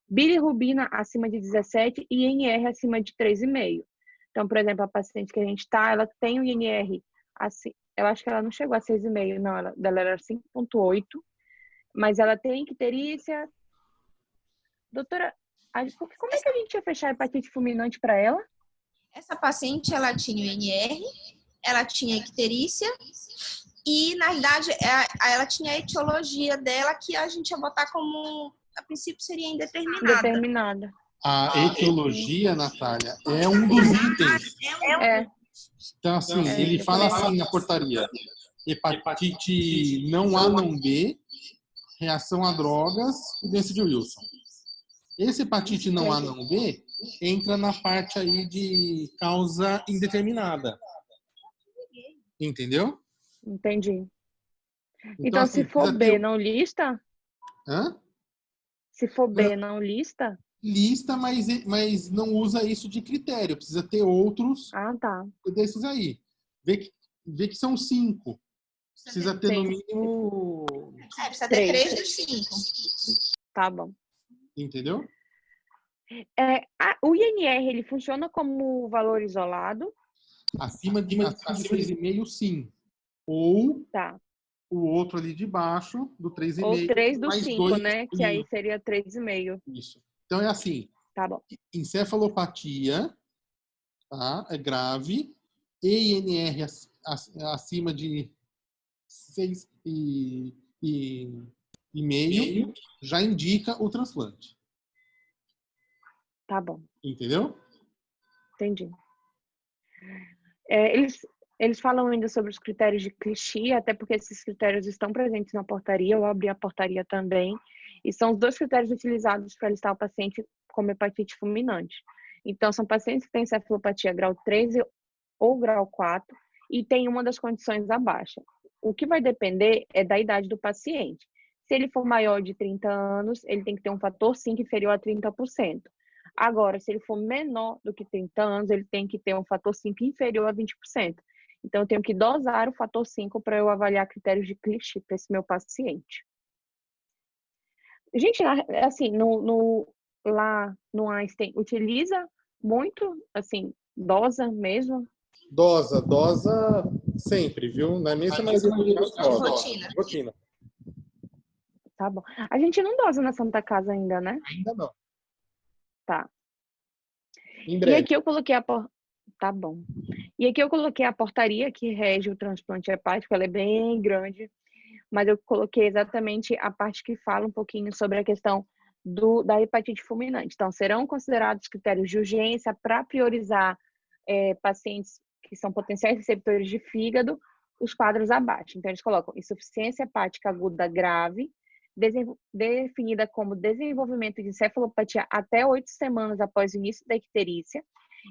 bilirrubina acima de 17 e INR acima de 3,5. Então, por exemplo, a paciente que a gente está, ela tem o INR, assim, eu acho que ela não chegou a 6,5, não, ela era 5,8, mas ela tem icterícia. Doutora, como é que a gente ia fechar a hepatite fulminante para ela? Essa paciente, ela tinha o INR, ela tinha icterícia e, na verdade, ela tinha a etiologia dela que a gente ia botar como, a princípio, seria indeterminada. A etiologia, Natália, é um dos itens. Então, assim, ele fala assim na portaria: hepatite não A, não B, reação a drogas e doença de Wilson. Esse hepatite não A, não B entra na parte aí de causa indeterminada. Entendeu? Entendi. Então assim, se for B, não lista? Hã? Se for B, não lista? Lista, mas não usa isso de critério. Precisa ter outros desses aí. Vê que são 5. Precisa ter no mínimo... precisa ter 3 dos 5. Tá bom. Entendeu? O INR, ele funciona como valor isolado? Acima de 3,5, sim. Ou o outro ali de baixo, do 3,5. Ou 3 dos 5, 2, né? Que aí seria 3,5. Isso. Então é assim. Tá bom. Encefalopatia, tá? É grave. INR acima de 6,5 já indica o transplante. Tá bom. Entendeu? Entendi. Eles falam ainda sobre os critérios de Clichy, até porque esses critérios estão presentes na portaria, eu abri a portaria também, e são os 2 critérios utilizados para listar o paciente como hepatite fulminante. Então, são pacientes que têm encefalopatia grau 3 ou grau 4 e tem uma das condições abaixo. O que vai depender é da idade do paciente. Se ele for maior de 30 anos, ele tem que ter um fator 5 inferior a 30%. Agora, se ele for menor do que 30 anos, ele tem que ter um fator 5 inferior a 20%. Então, eu tenho que dosar o fator 5 para eu avaliar critérios de Clichy para esse meu paciente. Gente, assim, lá no Einstein, utiliza muito, assim, dosa mesmo? Dosa sempre, viu? Na mesma rotina. Tá bom. A gente não dosa na Santa Casa ainda, né? Ainda não. Tá. Em breve. E aqui eu coloquei Tá bom. E aqui eu coloquei a portaria que rege o transplante hepático, ela é bem grande, mas eu coloquei exatamente a parte que fala um pouquinho sobre a questão da hepatite fulminante. Então, serão considerados critérios de urgência para priorizar pacientes que são potenciais receptores de fígado, os quadros abaixo. Então, eles colocam insuficiência hepática aguda grave, definida como desenvolvimento de encefalopatia até 8 semanas após o início da icterícia,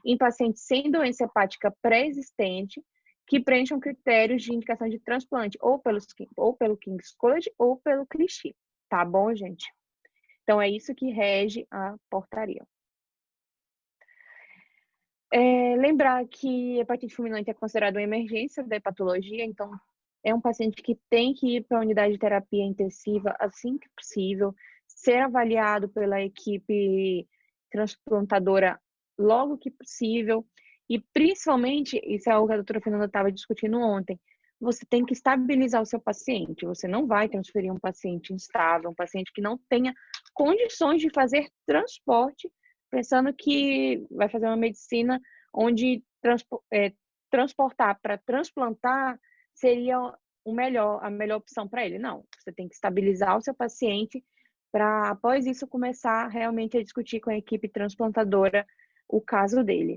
em pacientes sem doença hepática pré-existente, que preencham critérios de indicação de transplante, ou pelo King's College ou pelo Clichy. Tá bom, gente? Então, é isso que rege a portaria. Lembrar que hepatite fulminante é considerada uma emergência da hepatologia, então é um paciente que tem que ir para a unidade de terapia intensiva assim que possível, ser avaliado pela equipe transplantadora logo que possível, e principalmente, isso é algo que a doutora Fernanda estava discutindo ontem, você tem que estabilizar o seu paciente, você não vai transferir um paciente instável, um paciente que não tenha condições de fazer transporte, pensando que vai fazer uma medicina onde transportar para transplantar seria a melhor opção para ele. Não, você tem que estabilizar o seu paciente para, após isso, começar realmente a discutir com a equipe transplantadora o caso dele.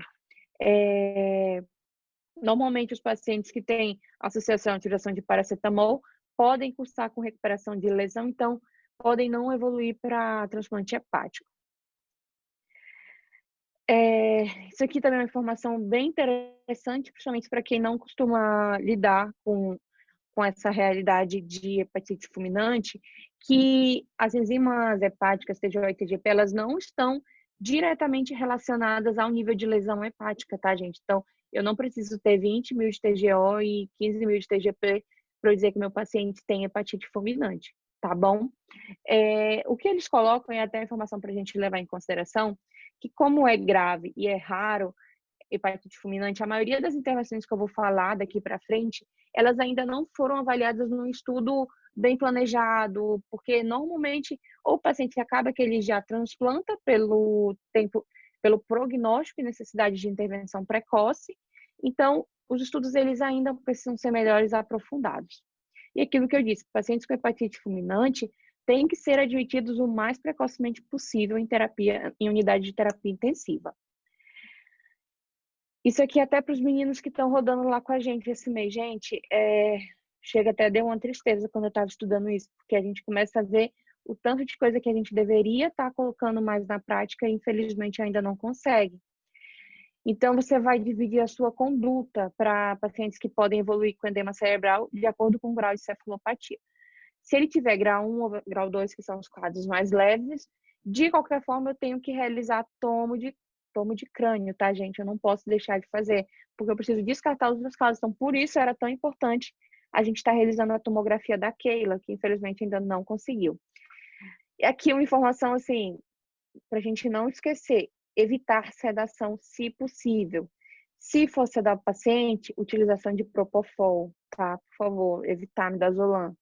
Normalmente, os pacientes que têm associação à utilização de paracetamol podem cursar com recuperação de lesão, então podem não evoluir para transplante hepático. Isso aqui também é uma informação bem interessante, principalmente para quem não costuma lidar com essa realidade de hepatite fulminante, que as enzimas hepáticas TGO e TGP, elas não estão diretamente relacionadas ao nível de lesão hepática, tá, gente? Então, eu não preciso ter 20 mil de TGO e 15 mil de TGP para dizer que meu paciente tem hepatite fulminante, tá bom? O que eles colocam, e até a informação para a gente levar em consideração, que como é grave e é raro hepatite fulminante, a maioria das intervenções que eu vou falar daqui para frente, elas ainda não foram avaliadas num estudo bem planejado, porque normalmente ou o paciente acaba que ele já transplanta pelo prognóstico e necessidade de intervenção precoce. Então, os estudos eles ainda precisam ser melhores aprofundados. E aquilo que eu disse, pacientes com hepatite fulminante têm que ser admitidos o mais precocemente possível em unidade de terapia intensiva. Isso aqui até para os meninos que estão rodando lá com a gente esse mês. Gente, chega até deu uma tristeza quando eu estava estudando isso, porque a gente começa a ver o tanto de coisa que a gente deveria estar colocando mais na prática e infelizmente ainda não consegue. Então, você vai dividir a sua conduta para pacientes que podem evoluir com edema cerebral de acordo com o grau de cefalopatia. Se ele tiver grau 1 ou grau 2, que são os quadros mais leves, de qualquer forma eu tenho que realizar tomo de crânio, tá, gente? Eu não posso deixar de fazer, porque eu preciso descartar os outros casos. Então, por isso era tão importante a gente estar realizando a tomografia da Keila, que infelizmente ainda não conseguiu. E aqui uma informação, assim, para a gente não esquecer, evitar sedação se possível. Se for sedar o paciente, utilização de Propofol, tá? Por favor, evitar midazolam.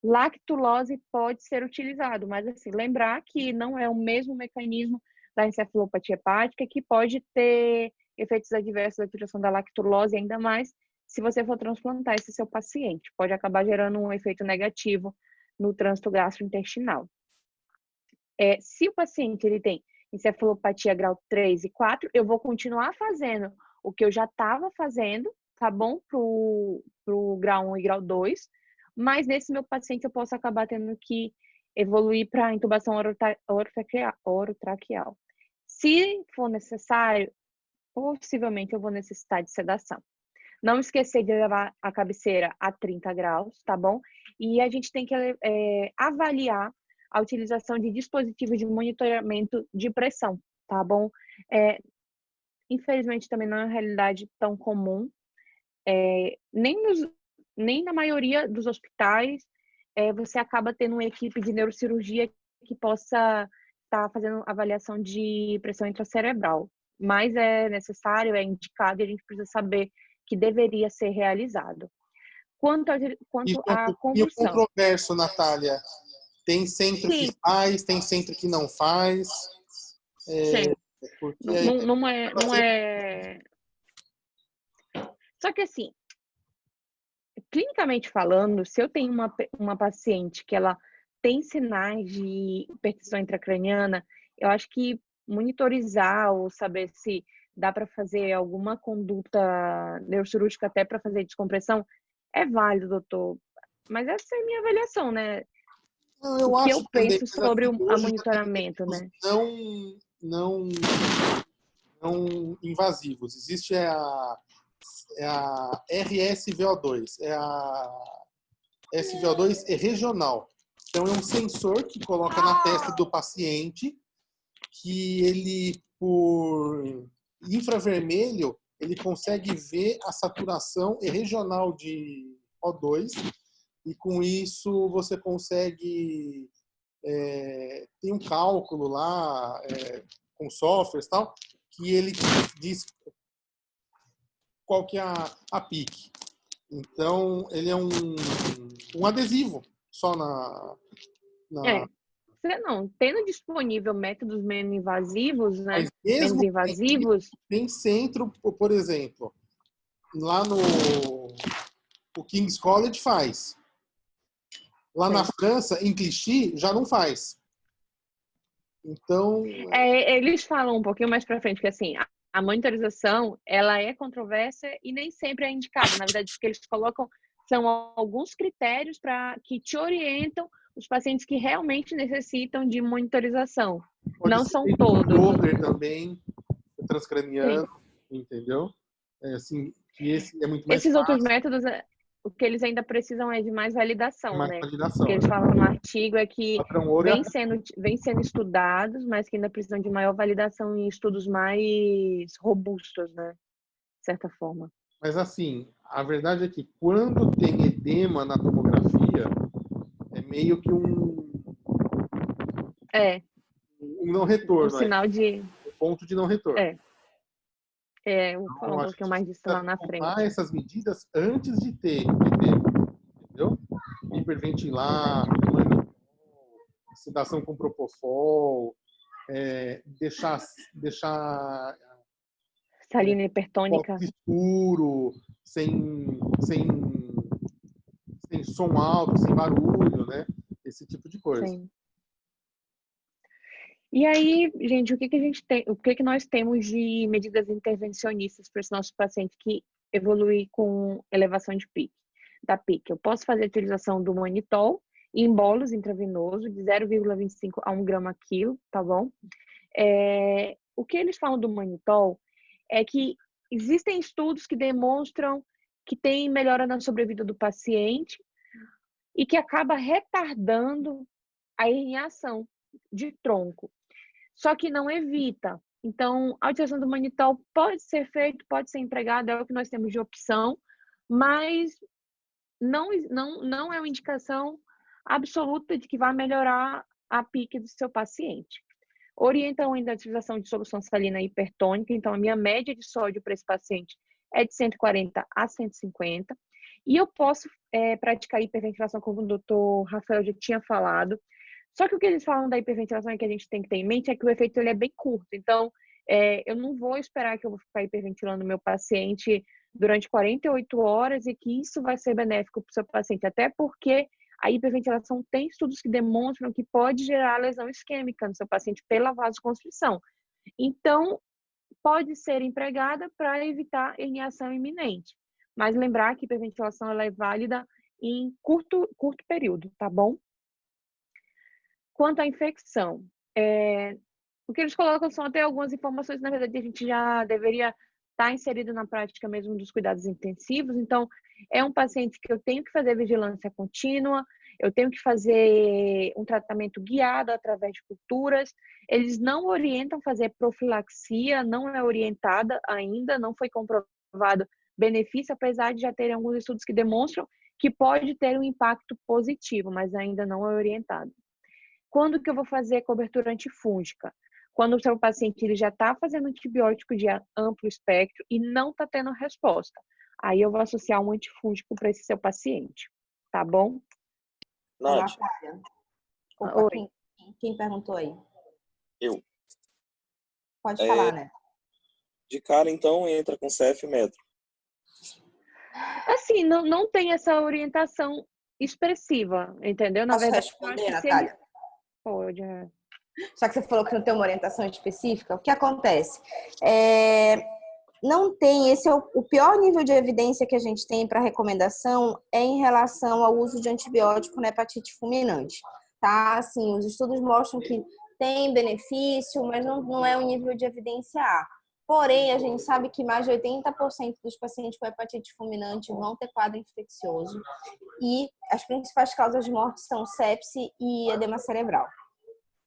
Lactulose pode ser utilizado, mas assim, lembrar que não é o mesmo mecanismo da encefalopatia hepática, que pode ter efeitos adversos da utilização da lactulose, ainda mais se você for transplantar esse seu paciente. Pode acabar gerando um efeito negativo no trânsito gastrointestinal. Se o paciente ele tem encefalopatia grau 3 e 4, eu vou continuar fazendo o que eu já estava fazendo, tá bom? Pro grau 1 e grau 2, mas nesse meu paciente eu posso acabar tendo que evoluir para intubação orotraqueal. Se for necessário, possivelmente eu vou necessitar de sedação. Não esquecer de levar a cabeceira a 30 graus, tá bom? E a gente tem que avaliar a utilização de dispositivos de monitoramento de pressão, tá bom? Infelizmente também não é uma realidade tão comum, nem na maioria dos hospitais você acaba tendo uma equipe de neurocirurgia que possa estar fazendo avaliação de pressão intracerebral, mas é necessário, é indicado e a gente precisa saber que deveria ser realizado. Quanto à convulsão. E o controverso, Natália? Tem centro que faz, tem centro que não faz. Não é. Só que assim, clinicamente falando, se eu tenho uma paciente que ela tem sinais de hipertensão intracraniana, eu acho que monitorizar ou saber se dá para fazer alguma conduta neurocirúrgica até para fazer descompressão é válido, doutor. Mas essa é a minha avaliação, né? O que eu penso sobre o monitoramento, né? Não invasivos. Existe a RSVO2. A SVO2 é regional. Então, é um sensor que coloca na testa do paciente que ele, por infravermelho, ele consegue ver a saturação regional de O2 e, com isso, você consegue tem um cálculo lá com softwares e tal, que ele diz qual que é a PIC. Então, ele é um adesivo só tendo disponível métodos menos invasivos, né? Menos invasivos. Tem centro, por exemplo, lá o King's College faz. Lá na França, em Clichy, já não faz. Então... eles falam um pouquinho mais para frente que assim, a monitorização, ela é controversa e nem sempre é indicada. Na verdade, o que eles colocam são alguns critérios que te orientam os pacientes que realmente necessitam de monitorização. Pode não ser são feito todos. Doppler também, transcraniano, Sim. entendeu? Assim, que esse é muito mais Esses fácil, outros métodos, o que eles ainda precisam é de mais validação, mais né? O validação. que eles falam no artigo é que Padrão ouro vem sendo estudados, mas que ainda precisam de maior validação em estudos mais robustos, né? De certa forma. Mas assim, a verdade é que quando tem edema na tomografia, é meio que um não retorno. Um sinal de... Um ponto de não retorno. eu vou falar Então, um pouquinho mais disso lá na frente. tomar essas medidas antes de ter edema, entendeu? Hiperventilar, sedação com propofol, deixar Salina hipertônica. escuro, sem som alto, sem barulho, né? Esse tipo de coisa. Sim. E aí, gente, o que nós temos de medidas intervencionistas para esse nosso paciente que evolui com elevação de PIC, da PIC? Eu posso fazer a utilização do manitol em bolos intravenoso de 0,25 a 1 grama quilo, tá bom? O que eles falam do manitol é que existem estudos que demonstram que tem melhora na sobrevida do paciente e que acaba retardando a herniação de tronco. Só que não evita. Então, a utilização do manitol pode ser feito, pode ser empregado, é o que nós temos de opção, mas não é uma indicação absoluta de que vai melhorar a PIC do seu paciente. Orientam ainda a utilização de solução salina hipertônica, então a minha média de sódio para esse paciente é de 140 a 150, e eu posso praticar hiperventilação, como o doutor Rafael já tinha falado. Só que o que eles falam da hiperventilação e que a gente tem que ter em mente é que o efeito ele é bem curto. Então, eu não vou esperar que eu vou ficar hiperventilando meu paciente durante 48 horas e que isso vai ser benéfico para o seu paciente. Até porque a hiperventilação tem estudos que demonstram que pode gerar lesão isquêmica no seu paciente pela vasoconstrição. Então, pode ser empregada para evitar herniação iminente. Mas lembrar que a hiperventilação ela é válida em curto período, tá bom? Quanto à infecção, o que eles colocam são até algumas informações, na verdade, a gente já deveria estar inserido na prática mesmo dos cuidados intensivos. Então, é um paciente que eu tenho que fazer vigilância contínua, eu tenho que fazer um tratamento guiado através de culturas. Eles não orientam fazer profilaxia, não é orientada ainda, não foi comprovado benefício, apesar de já terem alguns estudos que demonstram que pode ter um impacto positivo, mas ainda não é orientado. Quando que eu vou fazer cobertura antifúngica? Quando o seu paciente ele já está fazendo antibiótico de amplo espectro e não está tendo resposta. Aí eu vou associar um antifúngico para esse seu paciente, tá bom? Natália. Opa, quem perguntou aí? Eu. Pode falar, né? De cara, então, entra com CF metro. Assim, não tem essa orientação expressiva, entendeu? Na Posso verdade, responder, Natália? Pode, Só que você falou que não tem uma orientação específica. O que acontece? Não tem, esse é o pior nível de evidência que a gente tem para recomendação é em relação ao uso de antibiótico na hepatite fulminante, tá? Assim, os estudos mostram que tem benefício, mas não é um nível de evidência A. Porém, a gente sabe que mais de 80% dos pacientes com hepatite fulminante vão ter quadro infeccioso e as principais causas de morte são sepse e edema cerebral.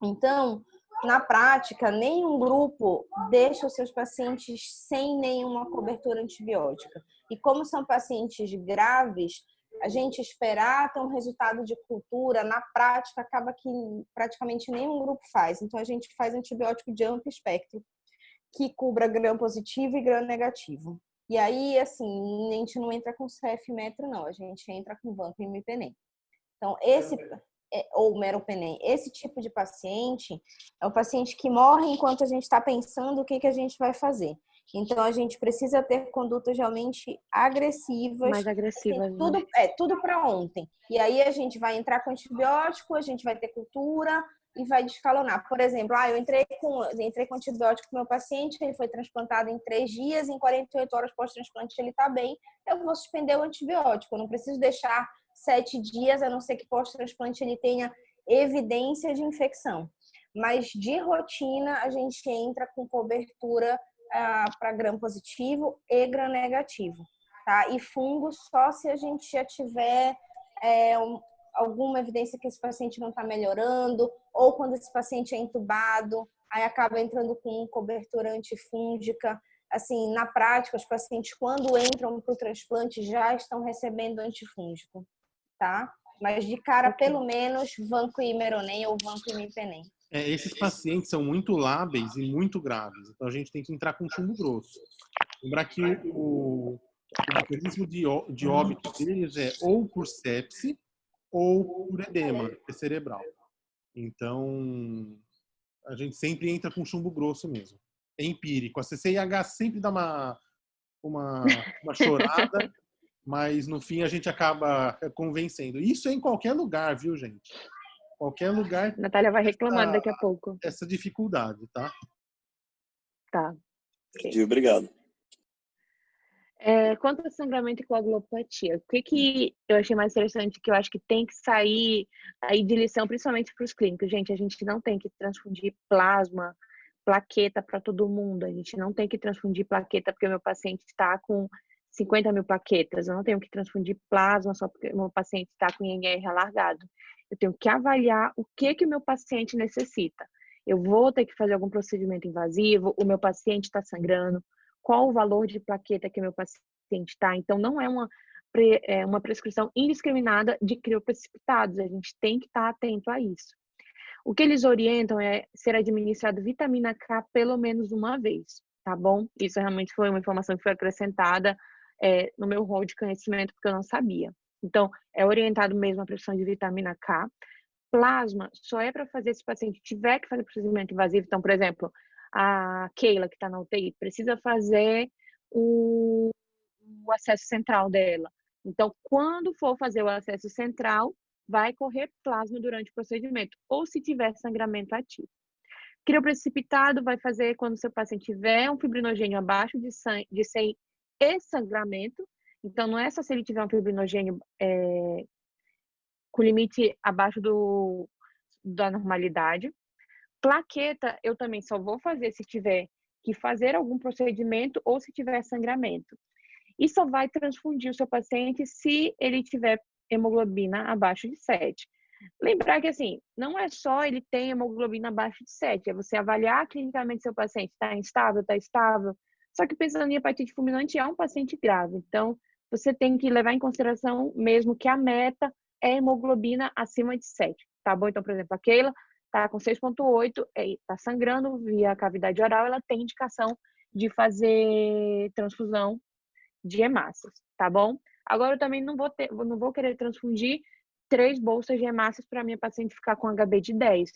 Então, na prática, nenhum grupo deixa os seus pacientes sem nenhuma cobertura antibiótica. E como são pacientes graves, a gente esperar ter um resultado de cultura, na prática, acaba que praticamente nenhum grupo faz. Então, a gente faz antibiótico de amplo espectro, que cubra gram positivo e gram negativo. E aí, assim, a gente não entra com CF metro, não. A gente entra com vanco e imipenem. Então, ou meropenem. Esse tipo de paciente é o paciente que morre enquanto a gente está pensando o que a gente vai fazer. Então, a gente precisa ter condutas realmente agressivas. Mais agressivas. Tudo para ontem. E aí, a gente vai entrar com antibiótico, a gente vai ter cultura, e vai descalonar. Por exemplo, eu entrei com antibiótico para o meu paciente, ele foi transplantado em 3 dias, em 48 horas pós-transplante ele está bem, eu vou suspender o antibiótico. Eu não preciso deixar 7 dias, a não ser que pós-transplante ele tenha evidência de infecção. Mas de rotina, a gente entra com cobertura para gram positivo e gram negativo. Tá? E fungo só se a gente já tiver alguma evidência que esse paciente não está melhorando, ou quando esse paciente é entubado, aí acaba entrando com cobertura antifúngica. Assim, na prática, os pacientes, quando entram para o transplante, já estão recebendo antifúngico, tá? Mas de cara, pelo menos, vancomycin ou vancomycin. Esses pacientes são muito lábeis e muito graves, então a gente tem que entrar com chumbo grosso. Lembrar que o mecanismo de óbito deles é ou por sepse ou por edema cerebral. Então, a gente sempre entra com chumbo grosso mesmo. É empírico. A CCIH sempre dá uma chorada, mas no fim a gente acaba convencendo. Isso é em qualquer lugar, viu, gente? Qualquer lugar. Natália vai reclamar daqui a pouco. Essa dificuldade, tá? Tá. Entendi, obrigado. Quanto a sangramento e coagulopatia, o que eu achei mais interessante, que eu acho que tem que sair aí de lição, principalmente para os clínicos. Gente, a gente não tem que transfundir plasma, plaqueta para todo mundo. A gente não tem que transfundir plaqueta porque o meu paciente está com 50 mil plaquetas. Eu não tenho que transfundir plasma só porque o meu paciente está com INR alargado. Eu tenho que avaliar o que o meu paciente necessita. Eu vou ter que fazer algum procedimento invasivo, o meu paciente está sangrando, qual o valor de plaqueta que meu paciente está. Então, não é uma prescrição indiscriminada de crioprecipitados. A gente tem que estar atento a isso. O que eles orientam é ser administrado vitamina K pelo menos uma vez, tá bom? Isso realmente foi uma informação que foi acrescentada no meu rol de conhecimento, porque eu não sabia. Então, é orientado mesmo a prescrição de vitamina K. Plasma só é para fazer se o paciente tiver que fazer procedimento invasivo. Então, por exemplo, a Keila, que está na UTI, precisa fazer o acesso central dela. Então, quando for fazer o acesso central, vai correr plasma durante o procedimento, ou se tiver sangramento ativo. Crioprecipitado vai fazer quando o seu paciente tiver um fibrinogênio abaixo de 100 e sangramento. Então, não é só se ele tiver um fibrinogênio com limite abaixo da normalidade. Plaqueta, eu também só vou fazer se tiver que fazer algum procedimento ou se tiver sangramento. E só vai transfundir o seu paciente se ele tiver hemoglobina abaixo de 7. Lembrar que, assim, não é só ele ter hemoglobina abaixo de 7, é você avaliar clinicamente seu paciente, está instável, está estável. Só que pensando em hepatite fulminante, é um paciente grave. Então, você tem que levar em consideração mesmo que a meta é hemoglobina acima de 7, tá bom? Então, por exemplo, a Keila está com 6,8, está sangrando via cavidade oral, ela tem indicação de fazer transfusão de hemácias, tá bom? Agora, eu também não vou querer transfundir 3 bolsas de hemácias para minha paciente ficar com HB de 10.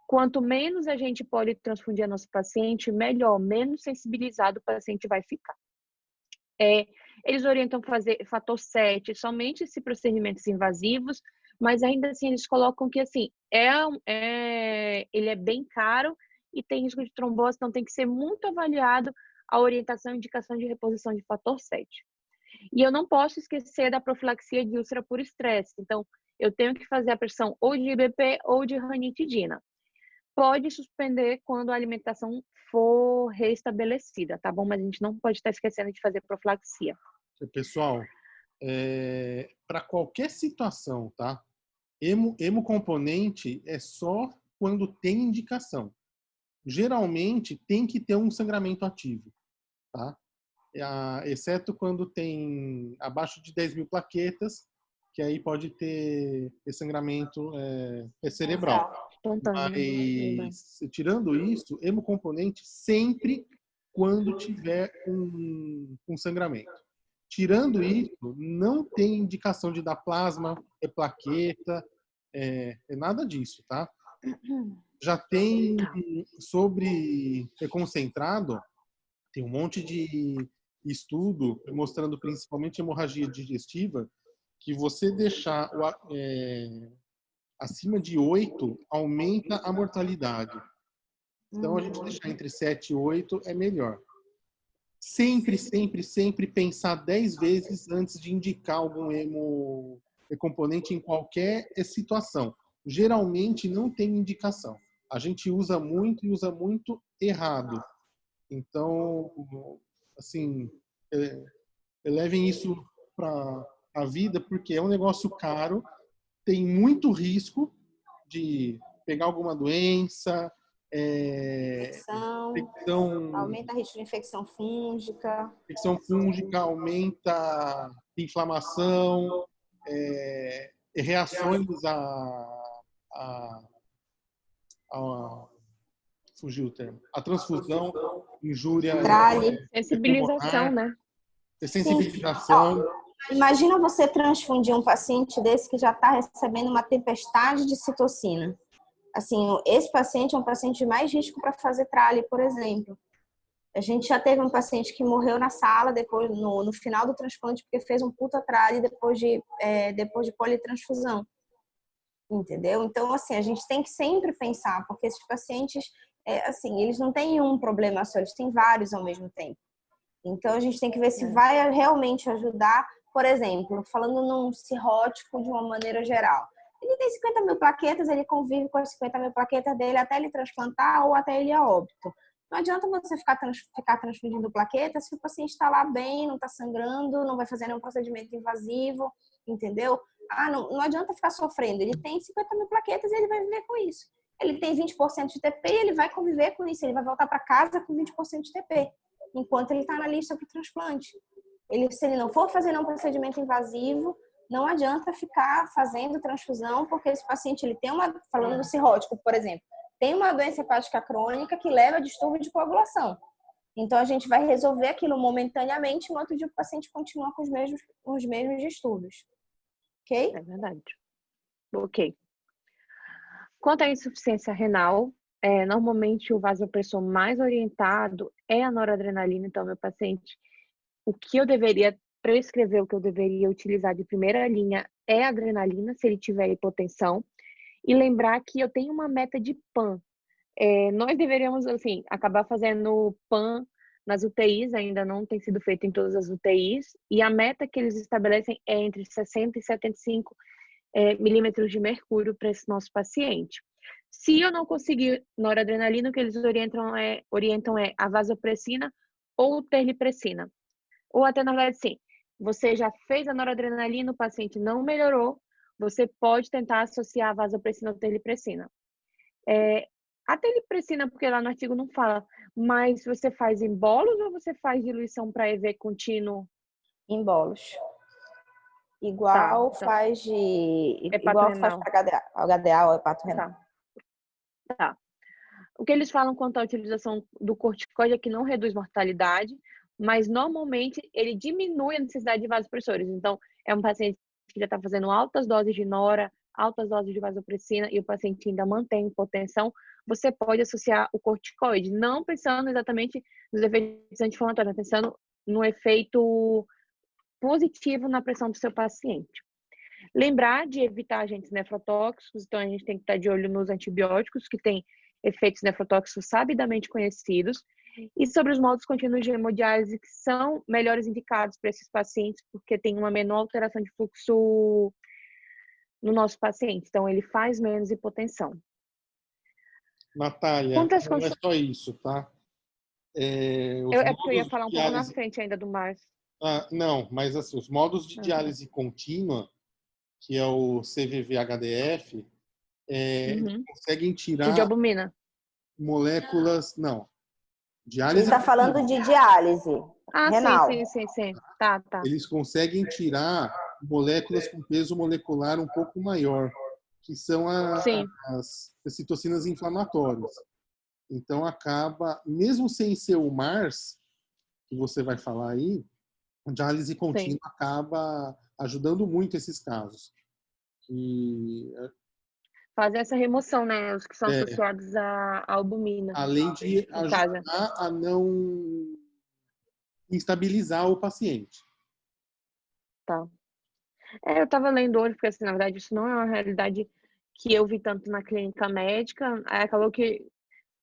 Quanto menos a gente pode transfundir a nossa paciente, melhor, menos sensibilizado o paciente vai ficar. Eles orientam fazer fator 7, somente se procedimentos invasivos, mas ainda assim eles colocam que assim, ele é bem caro e tem risco de trombose, então tem que ser muito avaliado a orientação e indicação de reposição de fator 7. E eu não posso esquecer da profilaxia de úlcera por estresse. Então, eu tenho que fazer a pressão ou de IBP ou de ranitidina. Pode suspender quando a alimentação for reestabelecida, tá bom? Mas a gente não pode estar esquecendo de fazer profilaxia. Pessoal, para qualquer situação, tá? Hemocomponente é só quando tem indicação. Geralmente tem que ter um sangramento ativo, tá? Exceto quando tem abaixo de 10 mil plaquetas, que aí pode ter esse sangramento cerebral. Mas, tirando isso, hemocomponente sempre quando tiver um sangramento. Tirando isso, não tem indicação de dar plasma, plaqueta, nada disso, tá? Já tem sobre concentrado, tem um monte de estudo mostrando principalmente hemorragia digestiva, que você deixar acima de 8 aumenta a mortalidade. Então, a gente deixar entre 7 e 8 é melhor. Sempre, sempre, sempre pensar 10 vezes antes de indicar algum hemocomponente em qualquer situação. Geralmente não tem indicação. A gente usa muito e usa muito errado. Então, assim, levem isso para a vida, porque é um negócio caro, tem muito risco de pegar alguma doença, aumenta o risco de infecção fúngica, aumenta a inflamação, reações fugiu o termo, a transfusão, injúria, sensibilização, né? Sensibilização. Imagina você transfundir um paciente desse que já está recebendo uma tempestade de citocina. Assim, esse paciente é um paciente de mais risco para fazer trale, por exemplo. A gente já teve um paciente que morreu na sala depois no final do transplante porque fez um puta trale depois de politransfusão. Entendeu? Então, assim, a gente tem que sempre pensar, porque esses pacientes, assim, eles não têm um problema só, eles têm vários ao mesmo tempo. Então, a gente tem que ver se vai realmente ajudar, por exemplo, falando num cirrótico de uma maneira geral. Ele tem 50 mil plaquetas, ele convive com as 50 mil plaquetas dele até ele transplantar ou até ele ir a óbito. Não adianta você ficar transfundindo plaquetas se o paciente está lá bem, não está sangrando, não vai fazer nenhum procedimento invasivo, entendeu? Não adianta ficar sofrendo. Ele tem 50 mil plaquetas e ele vai viver com isso. Ele tem 20% de TP e ele vai conviver com isso. Ele vai voltar para casa com 20% de TP, enquanto ele está na lista para o transplante. Se ele não for fazer nenhum procedimento invasivo, não adianta ficar fazendo transfusão, porque esse paciente ele tem falando do cirrótico, por exemplo, tem uma doença hepática crônica que leva a distúrbio de coagulação. Então, a gente vai resolver aquilo momentaneamente, enquanto o paciente continua com os mesmos distúrbios. Ok? É verdade. Ok. Quanto à insuficiência renal, normalmente o vasopressor mais orientado é a noradrenalina. Então, meu paciente, para eu escrever o que eu deveria utilizar de primeira linha é a adrenalina, se ele tiver hipotensão. E lembrar que eu tenho uma meta de PAN. Nós deveríamos, assim, acabar fazendo PAN nas UTIs, ainda não tem sido feito em todas as UTIs, e a meta que eles estabelecem é entre 60 e 75 milímetros de mercúrio para esse nosso paciente. Se eu não conseguir noradrenalina, o que eles orientam é a vasopressina ou terlipressina. Ou até, na verdade, sim, você já fez a noradrenalina, o paciente não melhorou, você pode tentar associar a vasopressina ou terlipressina. A terlipressina, porque lá no artigo não fala, mas você faz em bolos ou você faz diluição para EV contínuo? Em bolos. Igual então, faz para HDA ou hepato renal. Tá. O que eles falam quanto à utilização do corticoide é que não reduz mortalidade, mas normalmente ele diminui a necessidade de vasopressores. Então, é um paciente que já está fazendo altas doses de nora, altas doses de vasopressina e o paciente ainda mantém hipotensão, você pode associar o corticoide, não pensando exatamente nos efeitos anti-inflamatórios, mas pensando no efeito positivo na pressão do seu paciente. Lembrar de evitar agentes nefrotóxicos, então a gente tem que estar de olho nos antibióticos, que têm efeitos nefrotóxicos sabidamente conhecidos, e sobre os modos contínuos de hemodiálise, que são melhores indicados para esses pacientes, porque tem uma menor alteração de fluxo no nosso paciente, então ele faz menos hipotensão. Natália, não é só isso, tá? Porque eu ia falar um pouco na frente ainda do Márcio. Não, mas assim, os modos de diálise contínua, que é o CVV-HDF, conseguem tirar de albumina. Moléculas, não. Diálise. Ele está falando de diálise renal. Sim. Tá. Eles conseguem tirar moléculas com peso molecular um pouco maior, que são as citocinas inflamatórias. Então acaba, mesmo sem ser o MARS, que você vai falar aí, a diálise contínua acaba ajudando muito esses casos. Fazer essa remoção, né? Os que são associados à albumina. Além de ajudar a não instabilizar o paciente. Tá. Eu estava lendo hoje, porque assim, na verdade isso não é uma realidade que eu vi tanto na clínica médica. Aí acabou que,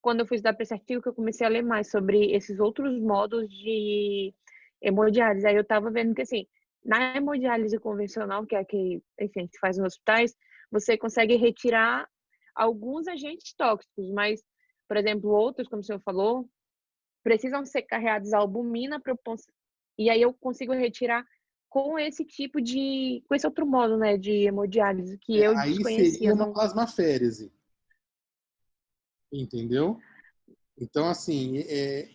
quando eu fui estudar para esse artigo, que eu comecei a ler mais sobre esses outros modos de hemodiálise. Aí eu estava vendo que, assim, na hemodiálise convencional, que é a que, enfim, se faz nos hospitais, você consegue retirar alguns agentes tóxicos, mas, por exemplo, outros, como o senhor falou, precisam ser carreados a albumina e aí eu consigo retirar com esse com esse outro modo, né, de hemodiálise que eu Aí desconhecia. seria uma plasmaférese, entendeu? Então, assim,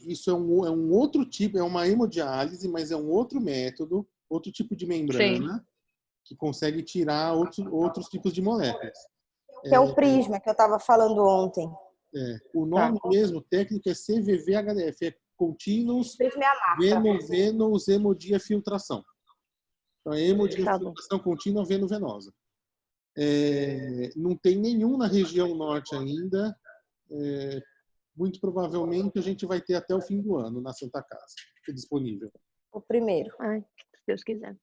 isso é um outro tipo, é uma hemodiálise, mas é um outro método, outro tipo de membrana, sim, que consegue tirar outros tipos de moléculas. Que é o prisma que eu estava falando ontem. O nome mesmo técnico é CVV-HDF, é Continuous Veno-Venous Hemodiafiltração. Então, é hemodiafiltração contínua veno-venosa. Não tem nenhum na região norte ainda. Muito provavelmente a gente vai ter até o fim do ano na Santa Casa, disponível. O primeiro. Ai, se Deus quiser.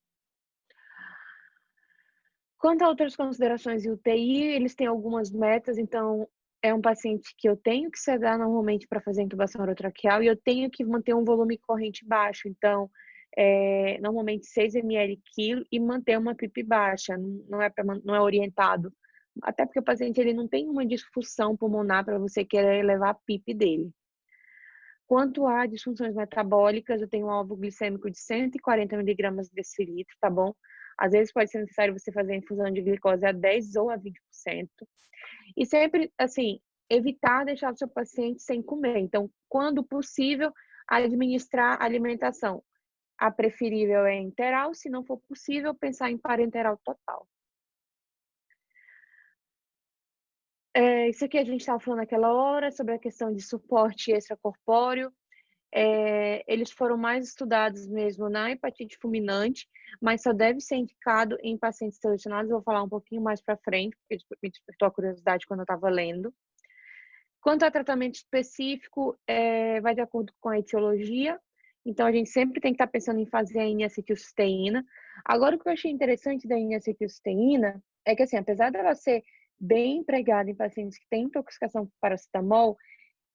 Quanto a outras considerações de UTI, eles têm algumas metas, então é um paciente que eu tenho que sedar normalmente para fazer intubação orotraqueal e eu tenho que manter um volume corrente baixo, então normalmente 6 ml quilo e manter uma PIP baixa, não é orientado, até porque o paciente ele não tem uma disfunção pulmonar para você querer elevar a PIP dele. Quanto a disfunções metabólicas, eu tenho um alvo glicêmico de 140 mg decilitro, tá bom? Às vezes pode ser necessário você fazer a infusão de glicose a 10 ou a 20%. E sempre, assim, evitar deixar o seu paciente sem comer. Então, quando possível, administrar a alimentação. A preferível é enteral, se não for possível, pensar em parenteral total. Isso aqui a gente estava falando naquela hora, sobre a questão de suporte extracorpóreo. Eles foram mais estudados mesmo na hepatite fulminante, mas só deve ser indicado em pacientes selecionados. Eu vou falar um pouquinho mais para frente, porque me despertou a curiosidade quando eu estava lendo. Quanto a tratamento específico, vai de acordo com a etiologia. Então, a gente sempre tem que estar pensando em fazer a N-acetilcisteína. Agora, o que eu achei interessante da N-acetilcisteína é que, assim, apesar dela ser bem empregada em pacientes que têm intoxicação por paracetamol,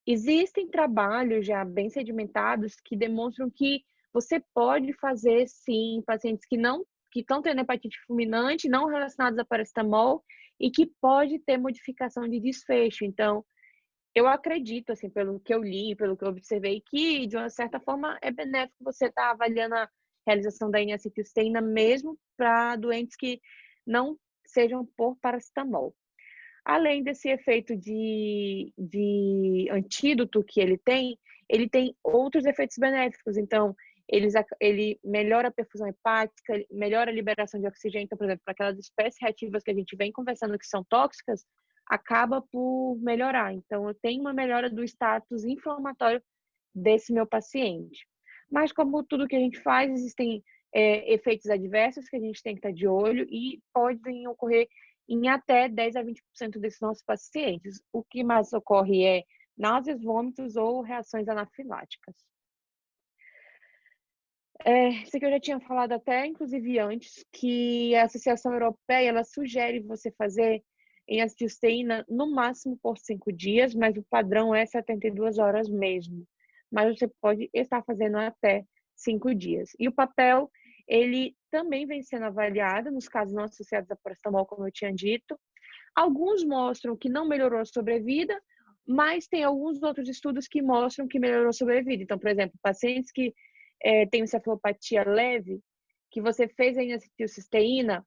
existem trabalhos já bem sedimentados que demonstram que você pode fazer, sim, em pacientes que estão tendo hepatite fulminante, não relacionados a paracetamol, e que pode ter modificação de desfecho. Então, eu acredito, assim, pelo que eu li, pelo que eu observei, que, de uma certa forma, é benéfico você estar avaliando a realização da N-acetilcisteína mesmo para doentes que não sejam por paracetamol. Além desse efeito de antídoto que ele tem outros efeitos benéficos. Então, ele melhora a perfusão hepática, melhora a liberação de oxigênio. Então, por exemplo, para aquelas espécies reativas que a gente vem conversando que são tóxicas, acaba por melhorar. Então, eu tenho uma melhora do status inflamatório desse meu paciente. Mas, como tudo que a gente faz, existem efeitos adversos que a gente tem que estar de olho e podem ocorrer em até 10 a 20% desses nossos pacientes. O que mais ocorre é náuseas, vômitos ou reações anafiláticas. Isso aqui eu já tinha falado até, inclusive, antes, que a Associação Europeia ela sugere você fazer N-acetilcisteína no máximo por 5 dias, mas o padrão é 72 horas mesmo. Mas você pode estar fazendo até 5 dias. E o papel, ele também vem sendo avaliado nos casos não associados a paracetamol, como eu tinha dito. Alguns mostram que não melhorou a sobrevida, mas tem alguns outros estudos que mostram que melhorou a sobrevida. Então, por exemplo, pacientes que têm encefalopatia leve, que você fez a N-acetilcisteína,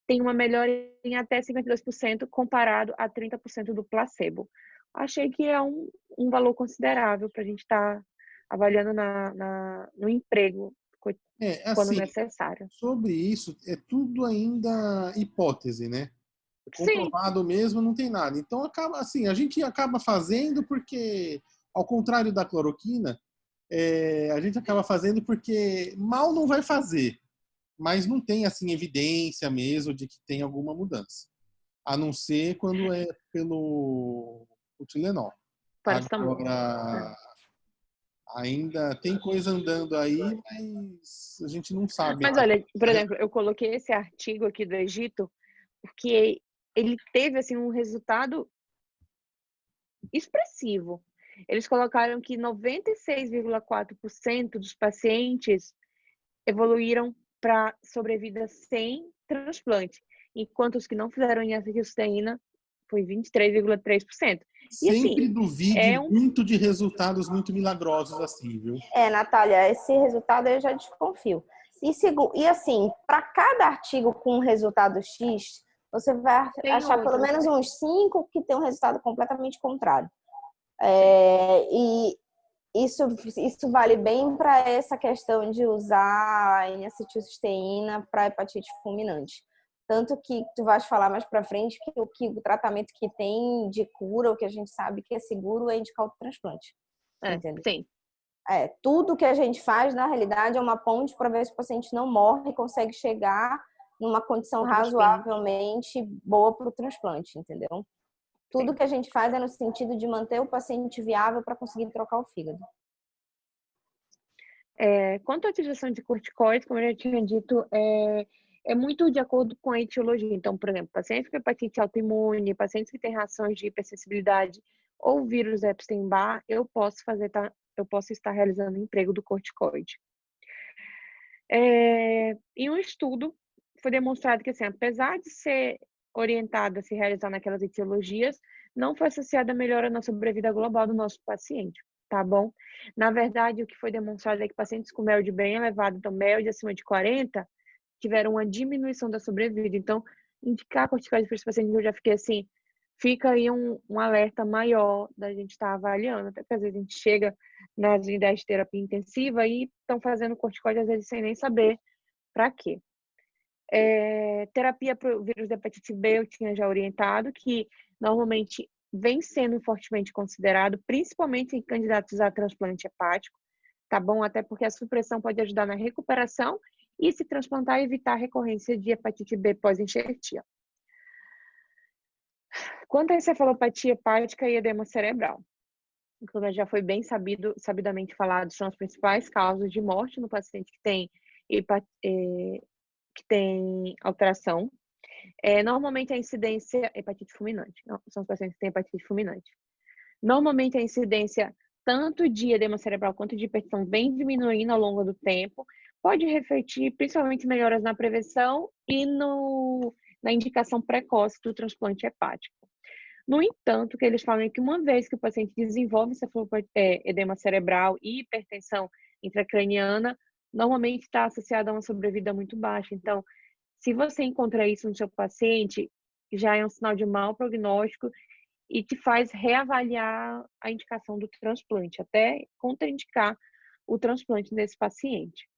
tem uma melhora em até 52% comparado a 30% do placebo. Achei que é um valor considerável para a gente estar avaliando no emprego quando assim, necessário. Sobre isso, é tudo ainda hipótese, né? Comprovado Sim. mesmo, não tem nada. Então, a gente acaba fazendo porque, ao contrário da cloroquina, a gente acaba fazendo porque mal não vai fazer. Mas não tem, assim, evidência mesmo de que tem alguma mudança. A não ser quando é pelo Tilenol. Agora, ainda tem coisa andando aí, mas a gente não sabe. Mas olha, por exemplo, eu coloquei esse artigo aqui do Egito porque ele teve assim um resultado expressivo. Eles colocaram que 96,4% dos pacientes evoluíram para sobrevida sem transplante, enquanto os que não fizeram N-acetilcisteína foi 23,3%. E assim, Sempre duvide muito de resultados muito milagrosos assim, viu? Natália, esse resultado eu já desconfio. E assim, para cada artigo com um resultado X, você vai achar pelo menos uns 5 que tem um resultado completamente contrário. E isso vale bem para essa questão de usar a N-acetilcisteína para hepatite fulminante. Tanto que tu vais falar mais para frente que o tratamento que tem de cura, o que a gente sabe que é seguro, é indicar o transplante. Entendeu? Sim. Tudo que a gente faz, na realidade, é uma ponte para ver se o paciente não morre e consegue chegar numa condição razoavelmente boa para o transplante, entendeu? Tudo que a gente faz é no sentido de manter o paciente viável para conseguir trocar o fígado. Quanto à utilização de corticoides, como eu já tinha dito, é muito de acordo com a etiologia. Então, por exemplo, pacientes com hepatite autoimune, pacientes que têm reações de hipersensibilidade ou vírus Epstein-Barr, eu posso estar realizando o emprego do corticoide. Em um estudo, foi demonstrado que, assim, apesar de ser orientada a se realizar naquelas etiologias, não foi associada a melhora na sobrevida global do nosso paciente, tá bom? Na verdade, o que foi demonstrado é que pacientes com MELD bem elevado, então MELD acima de 40, tiveram uma diminuição da sobrevida. Então, indicar corticoide para esse paciente, eu já fiquei assim, fica aí um alerta maior da gente estar avaliando, até porque às vezes a gente chega nas unidades de terapia intensiva e estão fazendo corticoide às vezes sem nem saber para quê. Terapia para o vírus da hepatite B eu tinha já orientado, que normalmente vem sendo fortemente considerado, principalmente em candidatos a transplante hepático, tá bom? Até porque a supressão pode ajudar na recuperação e, se transplantar, evitar a recorrência de hepatite B pós-enxertia. Quanto a encefalopatia hepática e edema cerebral, como já foi bem sabidamente falado, são as principais causas de morte no paciente que tem alteração. Normalmente a incidência hepatite fulminante, são os pacientes que têm hepatite fulminante. Normalmente a incidência tanto de edema cerebral quanto de hipertensão vem diminuindo ao longo do tempo, pode refletir principalmente melhoras na prevenção e na indicação precoce do transplante hepático. No entanto, que eles falam que uma vez que o paciente desenvolve edema cerebral e hipertensão intracraniana, normalmente está associado a uma sobrevida muito baixa. Então, se você encontra isso no seu paciente, já é um sinal de mau prognóstico e te faz reavaliar a indicação do transplante, até contraindicar o transplante nesse paciente.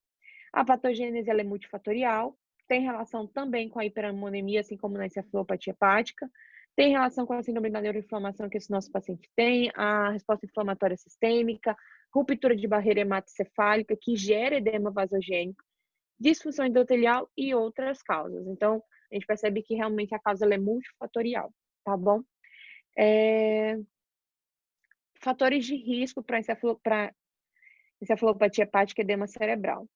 A patogênese ela é multifatorial, tem relação também com a hiperammonemia, assim como na encefalopatia hepática, tem relação com a síndrome da neuroinflamação que esse nosso paciente tem, a resposta inflamatória sistêmica, ruptura de barreira hematocefálica que gera edema vasogênico, disfunção endotelial e outras causas. Então, a gente percebe que realmente a causa ela é multifatorial, tá bom? Fatores de risco para encefalopatia hepática e edema cerebral.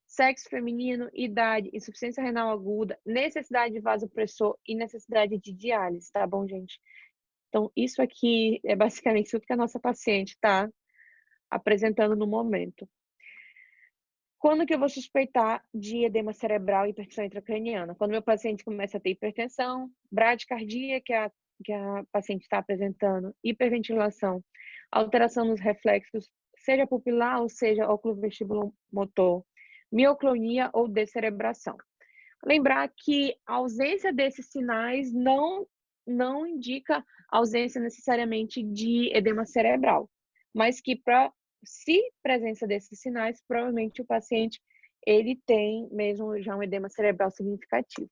Sexo feminino, idade, insuficiência renal aguda, necessidade de vasopressor e necessidade de diálise, tá bom, gente? Então, isso aqui é basicamente tudo que a nossa paciente está apresentando no momento. Quando que eu vou suspeitar de edema cerebral e hipertensão intracraniana? Quando meu paciente começa a ter hipertensão, bradicardia, que a paciente está apresentando, hiperventilação, alteração nos reflexos, seja pupilar ou seja óculo-vestibulomotor, mioclonia ou descerebração. Lembrar que a ausência desses sinais não indica ausência necessariamente de edema cerebral, mas que se presença desses sinais, provavelmente o paciente ele tem mesmo já um edema cerebral significativo.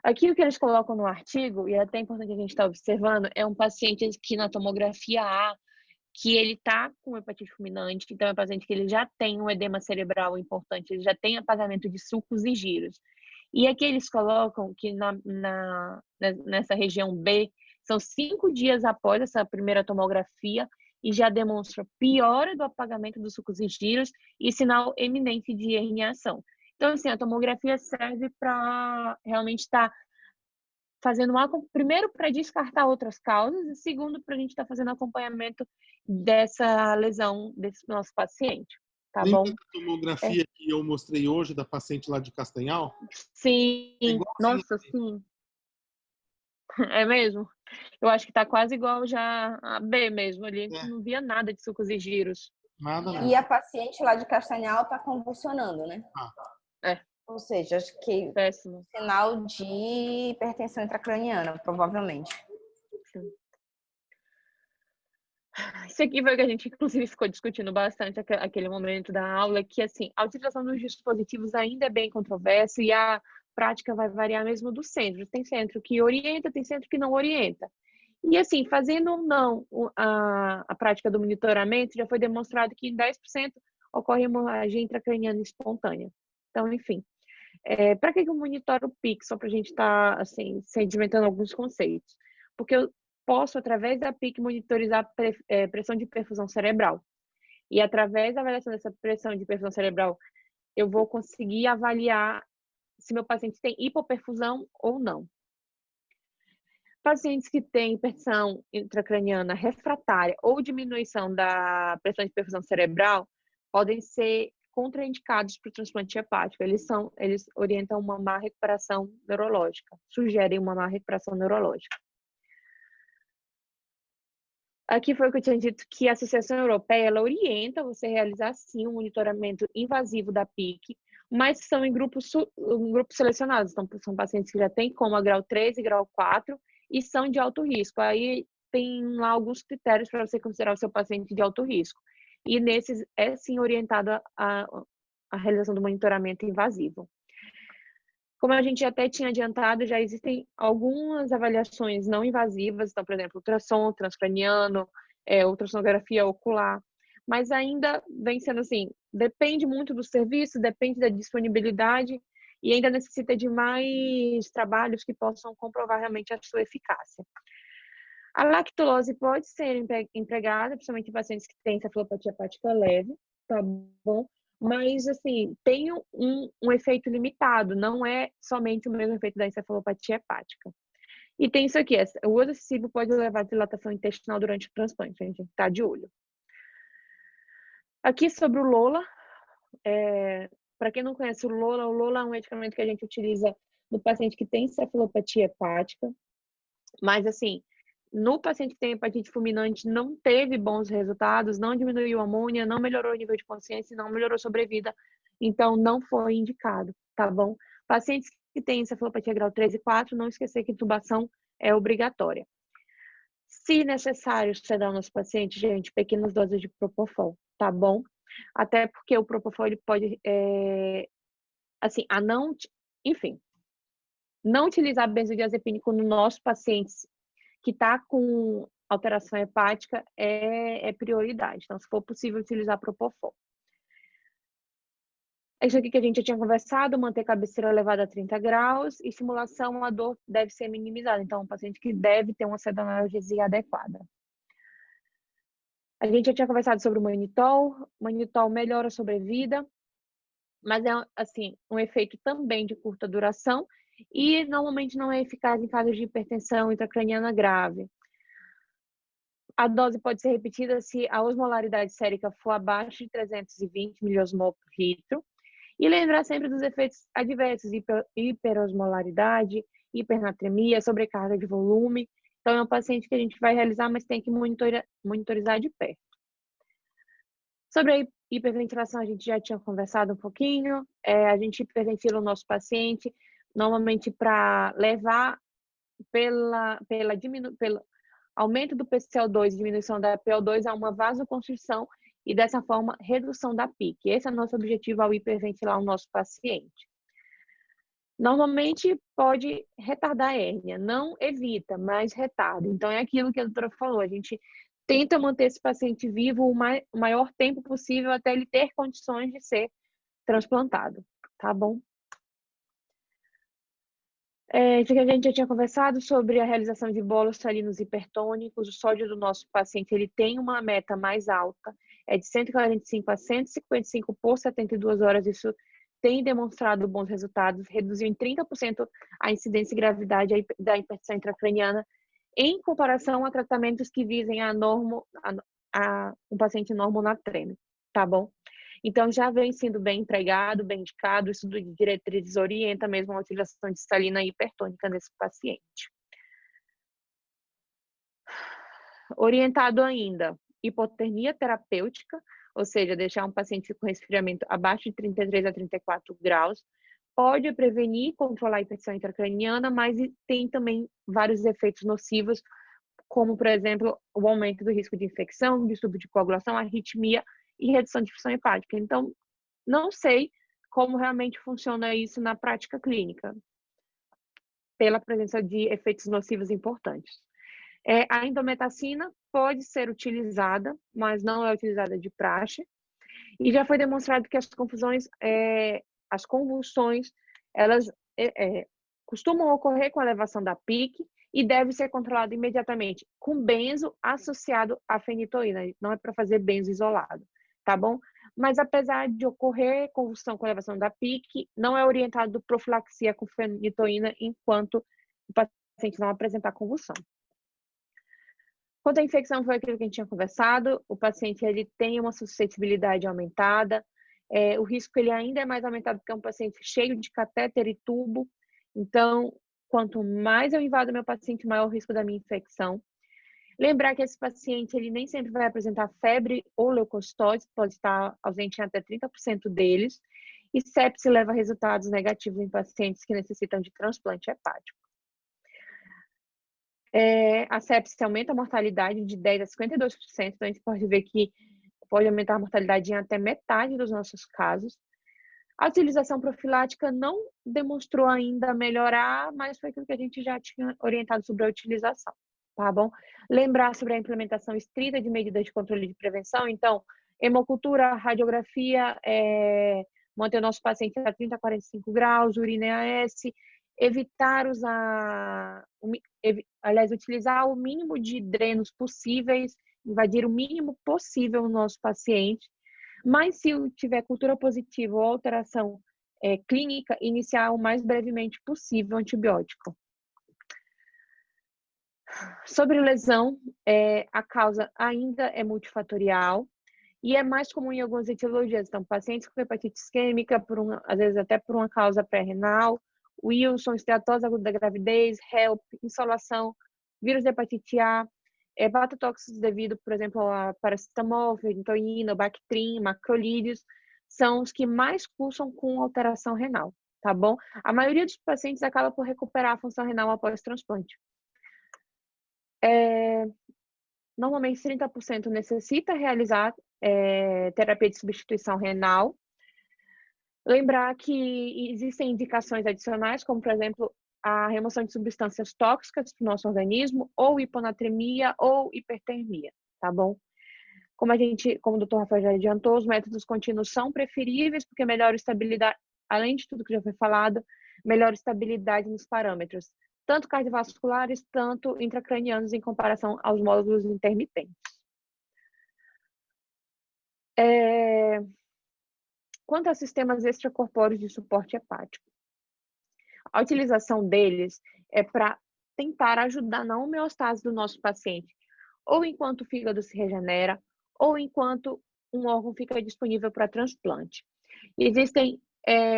Aqui o que eles colocam no artigo, e é até importante a gente estar observando, é um paciente que na tomografia A, que ele está com hepatite fulminante, então é um paciente que ele já tem um edema cerebral importante, ele já tem apagamento de sulcos e giros. E aqui eles colocam que nessa região B, são 5 dias após essa primeira tomografia, e já demonstra piora do apagamento dos sucos e giros e sinal eminente de herniação. Então, assim, a tomografia serve para realmente estar fazendo primeiro para descartar outras causas e segundo para a gente estar fazendo acompanhamento dessa lesão desse nosso paciente, tá Lembra bom? da tomografia que eu mostrei hoje da paciente lá de Castanhal? Sim, Igualzinho. nossa, sim. É mesmo? Eu acho que tá quase igual já a B mesmo ali. Não via nada de sulcos e giros. Nada E mesmo. a paciente lá de Castanhal está convulsionando, né? É. Ou seja, acho que Péssimo. sinal de hipertensão intracraniana, provavelmente. Sim. Isso aqui foi o que a gente, inclusive, ficou discutindo bastante aquele momento da aula, que, assim, a utilização dos dispositivos ainda é bem controversa e a prática vai variar mesmo do centro. Tem centro que orienta, tem centro que não orienta. E, assim, fazendo ou não a prática do monitoramento, já foi demonstrado que em 10% ocorre hemorragia intracraniana espontânea. Então, enfim, para que eu monitoro o PIC? Só para a gente estar, assim, sedimentando alguns conceitos. Porque eu posso, através da PIC, monitorizar pressão de perfusão cerebral. E, através da avaliação dessa pressão de perfusão cerebral, eu vou conseguir avaliar se meu paciente tem hipoperfusão ou não. Pacientes que têm hipertensão intracraniana refratária ou diminuição da pressão de perfusão cerebral podem ser contraindicados para o transplante hepático. Eles orientam uma má recuperação neurológica, sugerem uma má recuperação neurológica. Aqui foi o que eu tinha dito, que a Associação Europeia ela orienta você a realizar, sim, um monitoramento invasivo da PIC, mas são em grupos selecionados. Então, são pacientes que já têm coma grau 3 e grau 4 e são de alto risco. Aí tem lá alguns critérios para você considerar o seu paciente de alto risco. E nesses é, sim, orientada a realização do monitoramento invasivo. Como a gente até tinha adiantado, já existem algumas avaliações não invasivas, então, por exemplo, ultrassom transcraniano, ultrassonografia ocular, mas ainda vem sendo assim, depende muito do serviço, depende da disponibilidade e ainda necessita de mais trabalhos que possam comprovar realmente a sua eficácia. A lactulose pode ser empregada, principalmente em pacientes que têm encefalopatia hepática leve, tá bom? Mas, assim, tem um efeito limitado, não é somente o mesmo efeito da encefalopatia hepática. E tem isso aqui, o uso excessivo pode levar a dilatação intestinal durante o transplante, a gente tem que estar de olho. Aqui sobre o Lola, para quem não conhece o Lola é um medicamento que a gente utiliza no paciente que tem encefalopatia hepática, mas, assim, no paciente que tem hepatite fulminante não teve bons resultados, não diminuiu a amônia, não melhorou o nível de consciência, não melhorou a sobrevida, então não foi indicado, tá bom? Pacientes que têm encefalopatia grau 3 e 4, não esquecer que intubação é obrigatória. Se necessário, sedar o nosso paciente, gente, pequenas doses de Propofol, tá bom? Até porque o Propofol ele pode, assim, não utilizar benzodiazepínico no nosso paciente que está com alteração hepática é prioridade. Então, se for possível, utilizar Propofol. Isso aqui que a gente já tinha conversado, manter a cabeceira elevada a 30 graus e simulação, a dor deve ser minimizada. Então, um paciente que deve ter uma sedanalgesia adequada. A gente já tinha conversado sobre o manitol. O manitol melhora a sobrevida, mas é, assim, um efeito também de curta duração e normalmente não é eficaz em casos de hipertensão intracraniana grave. A dose pode ser repetida se a osmolaridade sérica for abaixo de 320 miliosmol por litro. E lembrar sempre dos efeitos adversos, hiperosmolaridade, hipernatremia, sobrecarga de volume. Então, é um paciente que a gente vai realizar, mas tem que monitorizar de perto. Sobre a hiperventilação, a gente já tinha conversado um pouquinho. A gente hiperventila o nosso paciente, normalmente para levar pelo aumento do PCO2 e diminuição da PO2 a uma vasoconstrição e, dessa forma, redução da PIC. Esse é o nosso objetivo ao hiperventilar o nosso paciente. Normalmente, pode retardar a hérnia. Não evita, mas retarda. Então, é aquilo que a doutora falou. A gente tenta manter esse paciente vivo o maior tempo possível até ele ter condições de ser transplantado. Tá bom? A gente já tinha conversado sobre a realização de bolos salinos hipertônicos. O sódio do nosso paciente ele tem uma meta mais alta, é de 145 a 155 por 72 horas. Isso tem demonstrado bons resultados, reduziu em 30% a incidência e gravidade da hipertensão intracraniana em comparação a tratamentos que visem um paciente normonatrêmico, tá bom? Então, já vem sendo bem empregado, bem indicado, o estudo de diretrizes orienta mesmo a utilização de salina hipertônica nesse paciente. Orientado ainda, hipotermia terapêutica, ou seja, deixar um paciente com resfriamento abaixo de 33 a 34 graus, pode prevenir e controlar a hipertensão intracraniana, mas tem também vários efeitos nocivos, como, por exemplo, o aumento do risco de infecção, distúrbio de coagulação, arritmia e redução de função hepática. Então, não sei como realmente funciona isso na prática clínica, pela presença de efeitos nocivos importantes. A indometacina pode ser utilizada, mas não é utilizada de praxe. E já foi demonstrado que as convulsões, elas costumam ocorrer com a elevação da PIC e deve ser controlado imediatamente com benzo associado à fenitoína. Não é para fazer benzo isolado, tá bom? Mas apesar de ocorrer convulsão com elevação da PIC, não é orientado profilaxia com fenitoína enquanto o paciente não apresentar convulsão. Quanto à infecção, foi aquilo que a gente tinha conversado, o paciente ele tem uma suscetibilidade aumentada, o risco ele ainda é mais aumentado porque é um paciente cheio de catéter e tubo, então, quanto mais eu invado meu paciente, maior o risco da minha infecção. Lembrar que esse paciente ele nem sempre vai apresentar febre ou leucocitose, pode estar ausente em até 30% deles, e sepse leva a resultados negativos em pacientes que necessitam de transplante hepático. A sepse aumenta a mortalidade de 10% a 52%, então a gente pode ver que pode aumentar a mortalidade em até metade dos nossos casos. A utilização profilática não demonstrou ainda melhorar, mas foi aquilo que a gente já tinha orientado sobre a utilização, tá bom? Lembrar sobre a implementação estrita de medidas de controle de prevenção, então, hemocultura, radiografia, manter o nosso paciente a 30 a 45 graus, urina EAS, utilizar o mínimo de drenos possíveis, invadir o mínimo possível o nosso paciente, mas se tiver cultura positiva ou alteração clínica, iniciar o mais brevemente possível o antibiótico. Sobre lesão, a causa ainda é multifatorial e é mais comum em algumas etiologias. Então, pacientes com hepatite isquêmica, às vezes até por uma causa pré-renal, Wilson, esteatose aguda da gravidez, HELP, insolação, vírus de hepatite A, hepatotóxicos devido, por exemplo, a paracetamol, fenitoína, Bactrim, macrolídeos, são os que mais cursam com alteração renal, tá bom? A maioria dos pacientes acaba por recuperar a função renal após transplante. Normalmente, 30% necessita realizar terapia de substituição renal. Lembrar que existem indicações adicionais, como, por exemplo, a remoção de substâncias tóxicas do nosso organismo, ou hiponatremia ou hipertermia, tá bom? Como o Dr. Rafael já adiantou, os métodos contínuos são preferíveis, porque melhora estabilidade, além de tudo que já foi falado, melhora estabilidade nos parâmetros, tanto cardiovasculares, tanto intracranianos, em comparação aos módulos intermitentes. Quanto a sistemas extracorpóreos de suporte hepático, a utilização deles é para tentar ajudar na homeostase do nosso paciente, ou enquanto o fígado se regenera, ou enquanto um órgão fica disponível para transplante. E existem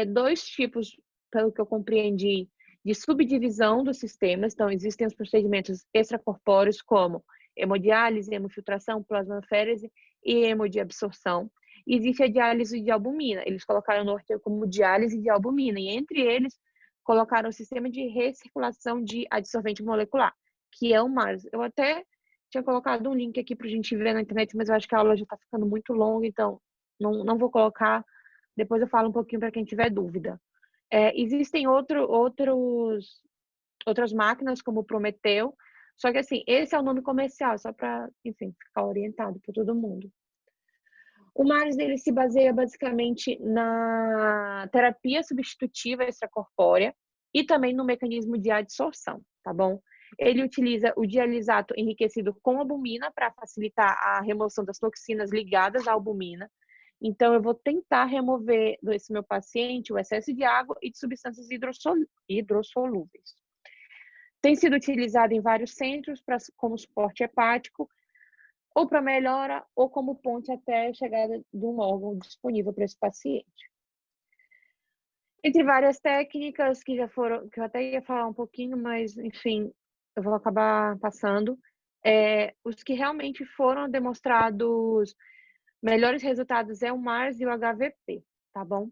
dois tipos, pelo que eu compreendi, de subdivisão dos sistemas. Então, existem os procedimentos extracorpóreos, como hemodiálise, hemofiltração, plasmaférese e hemodiabsorção. E existe a diálise de albumina. Eles colocaram no artigo como diálise de albumina, e entre eles colocaram o sistema de recirculação de adsorvente molecular, que é o MARS. Eu até tinha colocado um link aqui para a gente ver na internet, mas eu acho que a aula já está ficando muito longa, então não vou colocar. Depois eu falo um pouquinho para quem tiver dúvida. Existem outras máquinas, como o Prometeu, só que assim, esse é o nome comercial, só para, enfim, ficar orientado para todo mundo. O MARS ele se baseia basicamente na terapia substitutiva extracorpórea e também no mecanismo de adsorção, tá bom? Ele utiliza o dialisato enriquecido com albumina para facilitar a remoção das toxinas ligadas à albumina. Então, eu vou tentar remover desse meu paciente o excesso de água e de substâncias hidrossolúveis. Tem sido utilizado em vários centros como suporte hepático, ou para melhora, ou como ponte até a chegada de um órgão disponível para esse paciente. Entre várias técnicas que já foram, que eu até ia falar um pouquinho, mas, enfim, eu vou acabar passando, os que realmente foram demonstrados melhores resultados é o MARS e o HVP, tá bom?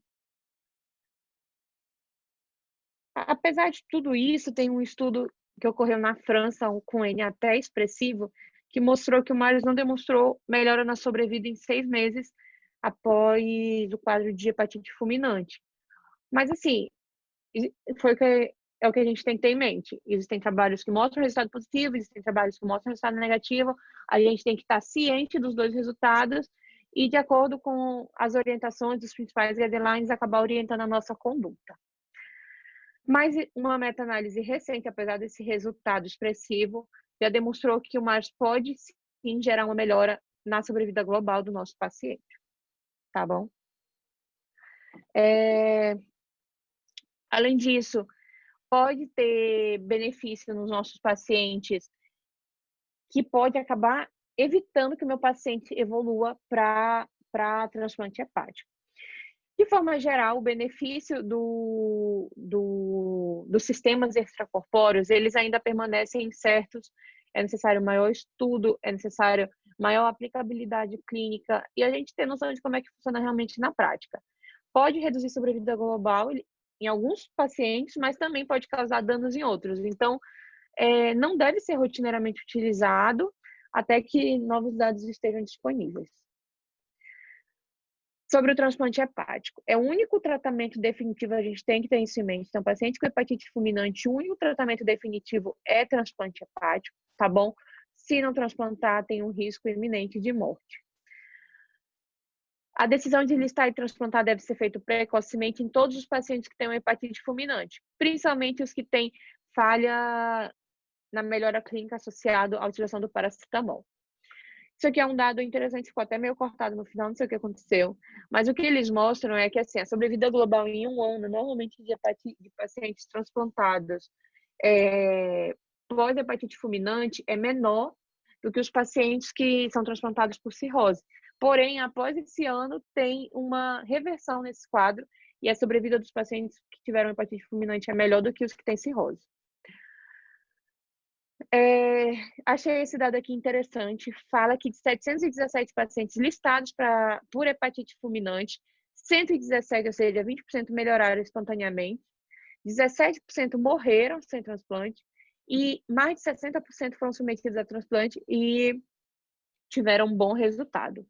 Apesar de tudo isso, tem um estudo que ocorreu na França com N até expressivo, que mostrou que o MARS não demonstrou melhora na sobrevida em 6 meses após o quadro de hepatite fulminante. Mas, assim, é o que a gente tem que ter em mente. Existem trabalhos que mostram resultado positivo, existem trabalhos que mostram resultado negativo. A gente tem que estar ciente dos dois resultados e, de acordo com as orientações dos principais guidelines, acabar orientando a nossa conduta. Mas uma meta-análise recente, apesar desse resultado expressivo, já demonstrou que o MARS pode sim gerar uma melhora na sobrevida global do nosso paciente. Tá bom? Além disso, pode ter benefício nos nossos pacientes que pode acabar evitando que o meu paciente evolua para transplante hepático. De forma geral, o benefício dos sistemas extracorpóreos, eles ainda permanecem incertos, é necessário maior estudo, é necessário maior aplicabilidade clínica e a gente ter noção de como é que funciona realmente na prática. Pode reduzir sobrevida global em alguns pacientes, mas também pode causar danos em outros. Então, não deve ser rotineiramente utilizado até que novos dados estejam disponíveis. Sobre o transplante hepático, é o único tratamento definitivo, a gente tem que ter isso em mente. Então, paciente com hepatite fulminante, o único tratamento definitivo é transplante hepático, tá bom? Se não transplantar, tem um risco iminente de morte. A decisão de listar e transplantar deve ser feita precocemente em todos os pacientes que têm uma hepatite fulminante, principalmente os que têm falha na melhora clínica associada à utilização do paracetamol. Isso aqui é um dado interessante, ficou até meio cortado no final, não sei o que aconteceu, mas o que eles mostram é que assim, a sobrevida global em um ano, normalmente de pacientes transplantados pós-hepatite fulminante, é menor do que os pacientes que são transplantados por cirrose. Porém, após esse ano, tem uma reversão nesse quadro e a sobrevida dos pacientes que tiveram hepatite fulminante é melhor do que os que têm cirrose. Achei esse dado aqui interessante. Fala que de 717 pacientes listados por hepatite fulminante, 117, ou seja, 20% melhoraram espontaneamente, 17% morreram sem transplante e mais de 60% foram submetidos a transplante e tiveram um bom resultado.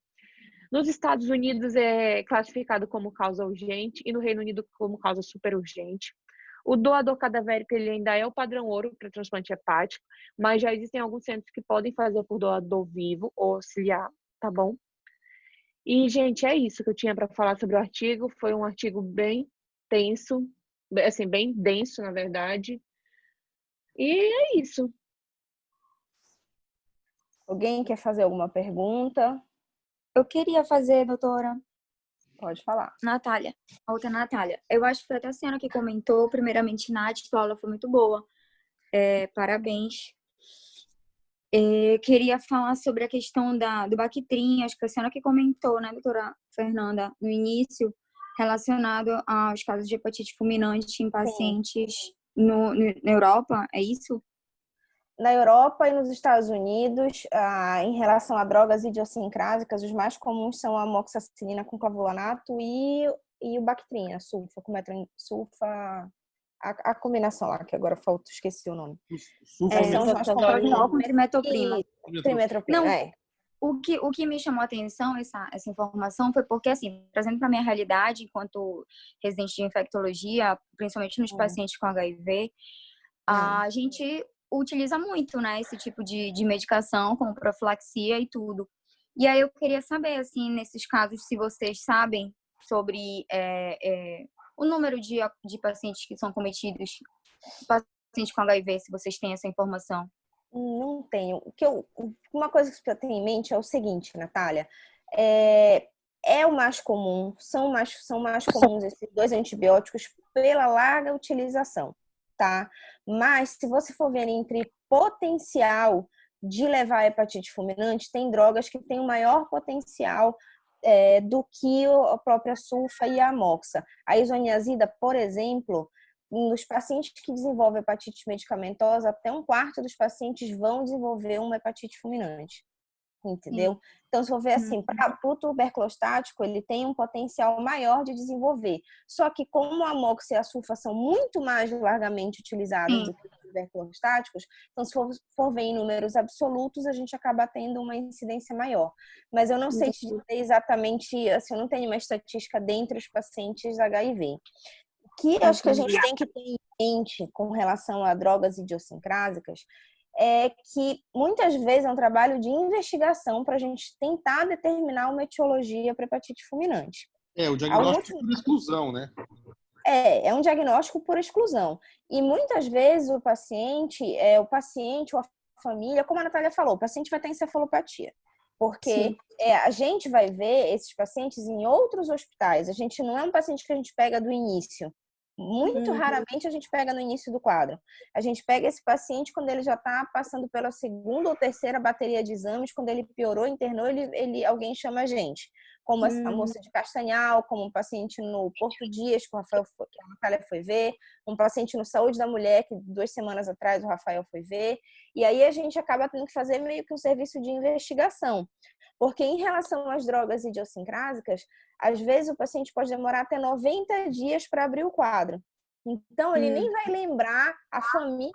Nos Estados Unidos é classificado como causa urgente e no Reino Unido como causa superurgente. O doador cadavérico ele ainda é o padrão ouro para transplante hepático, mas já existem alguns centros que podem fazer por doador vivo ou auxiliar, tá bom? E, gente, é isso que eu tinha para falar sobre o artigo. Foi um artigo bem tenso, assim, bem denso, na verdade. E é isso. Alguém quer fazer alguma pergunta? Eu queria fazer, doutora Pode falar. Natália, outra Natália. Eu acho que foi até a senhora que comentou, primeiramente, Nath, tua aula foi muito boa. Parabéns. Queria falar sobre a questão do Bactrim, acho que a senhora que comentou, né, doutora Fernanda, no início, relacionado aos casos de hepatite fulminante em pacientes na Europa, é isso? Na Europa e nos Estados Unidos, em relação a drogas idiosincrásicas, os mais comuns são a amoxicilina com clavulanato e o Bactrim, a sulfa, sulfa, a combinação lá, que agora esqueci o nome. São os mais comuns com trimetroprima. Trimetroprima, O que me chamou a atenção, essa informação, foi porque, assim, trazendo para a minha realidade, enquanto residente de infectologia, principalmente nos pacientes com HIV, a gente utiliza muito, né, esse tipo de medicação, como profilaxia e tudo. E aí eu queria saber, assim, nesses casos, se vocês sabem sobre o número de pacientes que são cometidos, pacientes com HIV, se vocês têm essa informação. Não tenho. Uma coisa que eu tenho em mente é o seguinte, Natália. é o mais comum, são mais comuns esses dois antibióticos pela larga utilização, tá? Mas se você for ver entre potencial de levar a hepatite fulminante, tem drogas que têm um maior potencial do que a própria sulfa e a amoxa. A isoniazida, por exemplo, nos pacientes que desenvolvem hepatite medicamentosa, até um quarto dos pacientes vão desenvolver uma hepatite fulminante. Entendeu? Então, se for ver assim, para o tuberculostático, ele tem um potencial maior de desenvolver. Só que como a amox e a sulfa são muito mais largamente utilizadas do que os tuberculostáticos, então se for ver em números absolutos, a gente acaba tendo uma incidência maior. Mas eu não sei te dizer exatamente, assim, eu não tenho uma estatística dentre os pacientes HIV. O que acho que a gente tem que ter em mente com relação a drogas idiosincrásicas é que muitas vezes é um trabalho de investigação para a gente tentar determinar uma etiologia para hepatite fulminante. O diagnóstico por exclusão, né? É um diagnóstico por exclusão. E muitas vezes o paciente ou a família, como a Natália falou, o paciente vai ter encefalopatia. Porque a gente vai ver esses pacientes em outros hospitais. A gente não é um paciente que a gente pega do início. Muito raramente a gente pega no início do quadro. A gente pega esse paciente quando ele já está passando pela segunda ou terceira bateria de exames, quando ele piorou, internou, alguém chama a gente. Como a moça de Castanhal, como um paciente no Porto Dias, que a Natália foi ver, um paciente no Saúde da Mulher, que 2 semanas atrás o Rafael foi ver. E aí a gente acaba tendo que fazer meio que um serviço de investigação. Porque em relação às drogas idiosincrásicas, às vezes o paciente pode demorar até 90 dias para abrir o quadro. Então, ele nem vai lembrar a família.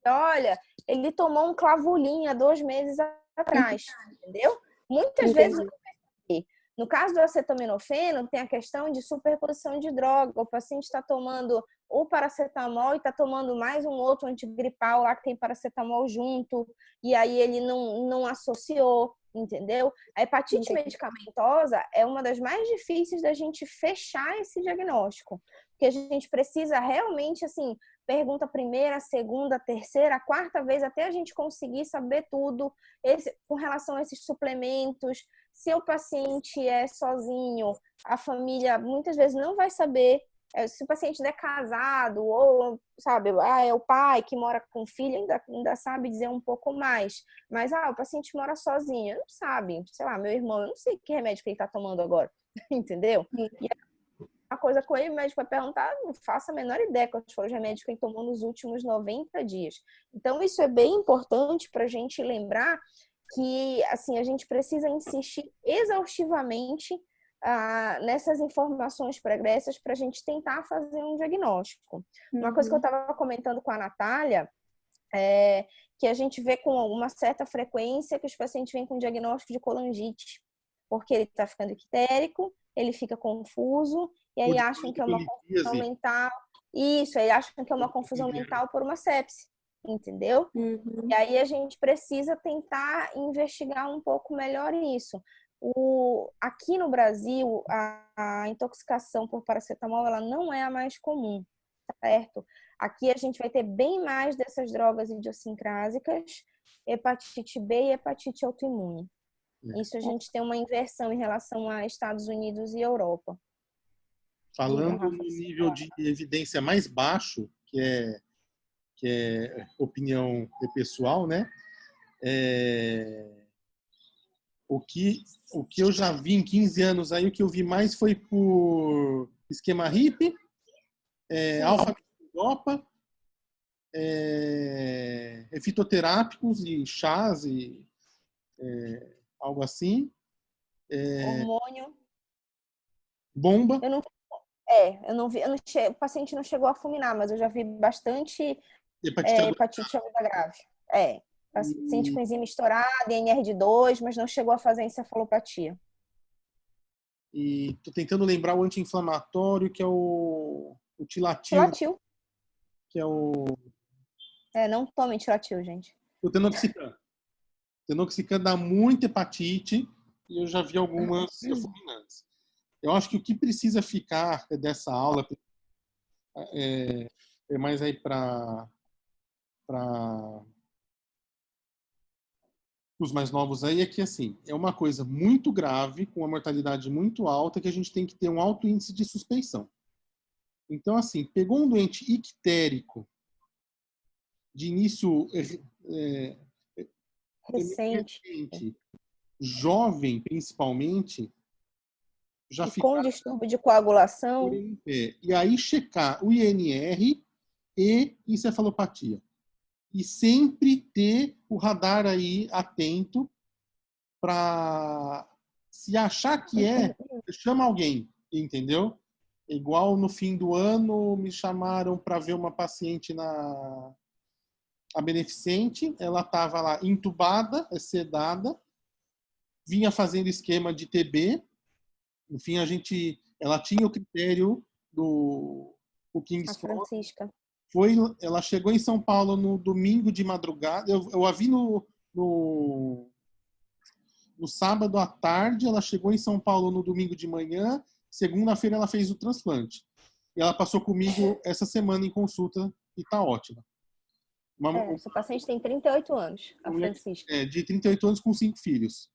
Olha, ele tomou um clavulinho há 2 meses atrás, entendeu? Muitas vezes não percebi. No caso do acetaminofeno, tem a questão de superposição de droga. O paciente está tomando o paracetamol e está tomando mais um outro antigripal lá que tem paracetamol junto, e aí ele não associou. Entendeu? A hepatite medicamentosa é uma das mais difíceis da gente fechar esse diagnóstico, porque a gente precisa realmente, assim, pergunta a primeira, a segunda, a terceira, a quarta vez, até a gente conseguir saber tudo com relação a esses suplementos. Se o paciente é sozinho, a família muitas vezes não vai saber. Se o paciente é casado ou, sabe, é o pai que mora com o filho, ainda sabe dizer um pouco mais. Mas, o paciente mora sozinho, não sabe. Sei lá, meu irmão, eu não sei que remédio que ele tá tomando agora, entendeu? E uma coisa com ele, o médico vai perguntar, não faço a menor ideia quais foram os remédios que ele tomou nos últimos 90 dias. Então, isso é bem importante pra gente lembrar que, assim, a gente precisa insistir exaustivamente nessas informações pregressas para a gente tentar fazer um diagnóstico. Uma coisa que eu estava comentando com a Natália é que a gente vê com uma certa frequência que os pacientes vêm com diagnóstico de colangite, porque ele está ficando ictérico, ele fica confuso, e aí acham que é uma confusão mental. Isso, aí acham que é uma confusão mental por uma sepse, entendeu? E aí a gente precisa tentar investigar um pouco melhor isso. Aqui no Brasil, a intoxicação por paracetamol ela não é a mais comum, certo? Aqui a gente vai ter bem mais dessas drogas idiosincrásicas, hepatite B e hepatite autoimune. Isso a gente tem uma inversão em relação a Estados Unidos e Europa. Falando no nível de evidência mais baixo, que é opinião pessoal, né? O que eu já vi em 15 anos aí, o que eu vi mais foi por esquema HIP, alfa-dopa, fitoterápicos e chás e algo assim. Hormônio. Bomba. Eu não vi, o paciente não chegou a fulminar, mas eu já vi bastante hepatite aguda grave. Paciente com enzima estourada, NR2, mas não chegou a fazer encefalopatia. E tô tentando lembrar o anti-inflamatório, que é o Tilatil. Que é o... não tome Tilatil, gente. O Tenoxicam. O Tenoxicam dá muita hepatite e eu já vi algumas fulminantes. Eu acho que o que precisa ficar dessa aula é mais aí para os mais novos aí, é que, assim, é uma coisa muito grave, com uma mortalidade muito alta, que a gente tem que ter um alto índice de suspeição. Então, assim, pegou um doente ictérico, de início Recente. jovem, principalmente, já E fica com distúrbio de coagulação. em pé. E aí checar o INR e encefalopatia. E sempre ter o radar aí atento para, se achar que chama alguém, entendeu? Igual no fim do ano me chamaram para ver uma paciente a beneficente, ela estava lá entubada, sedada, vinha fazendo esquema de TB, enfim, ela tinha o critério do King's A Francisca. Ela chegou em São Paulo no domingo de madrugada, eu a vi no sábado à tarde, ela chegou em São Paulo no domingo de manhã, segunda-feira ela fez o transplante. E ela passou comigo essa semana em consulta e está ótima. Essa paciente tem 38 anos, a Francisca. De 38 anos com 5 filhos.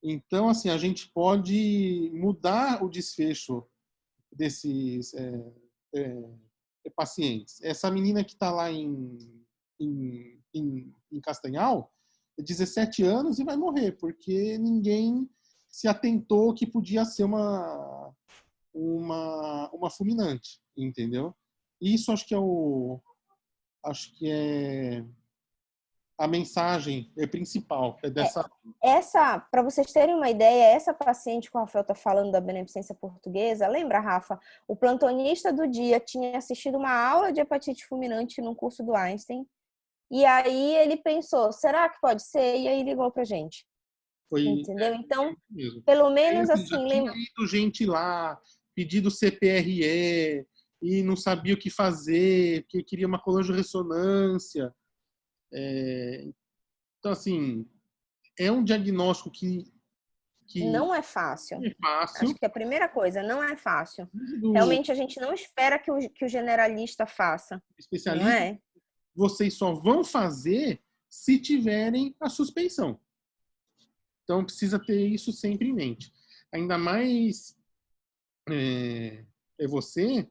Então, assim, a gente pode mudar o desfecho desses pacientes. Essa menina que está lá em Castanhal, 17 anos e vai morrer, porque ninguém se atentou que podia ser uma fulminante, entendeu? Isso acho que é a mensagem principal dessa. Para vocês terem uma ideia, essa paciente que o Rafael está falando da beneficência portuguesa, lembra, Rafa? O plantonista do dia tinha assistido uma aula de hepatite fulminante no curso do Einstein, e aí ele pensou, será que pode ser? E aí ligou pra gente. Entendeu? Então, pelo menos assim... Já tinha ido gente lá, pedido CPRE, e não sabia o que fazer, porque queria uma colangio-ressonância. Então, assim, é um diagnóstico que não é fácil. É fácil. Acho que a primeira coisa, não é fácil. Realmente, a gente não espera que o generalista faça. Especialista, não é? Vocês só vão fazer se tiverem a suspeição. Então, precisa ter isso sempre em mente. Ainda mais você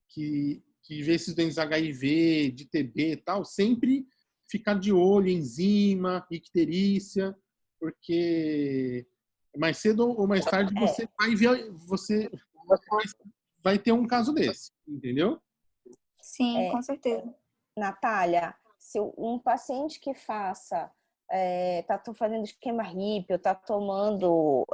que vê esses doentes HIV, de TB e tal, sempre ficar de olho em enzima, icterícia, porque mais cedo ou mais tarde você vai ver, você vai ter um caso desse, entendeu? Sim, com certeza. Natália, se um paciente que faça tá fazendo esquema HIP, ou tá tomando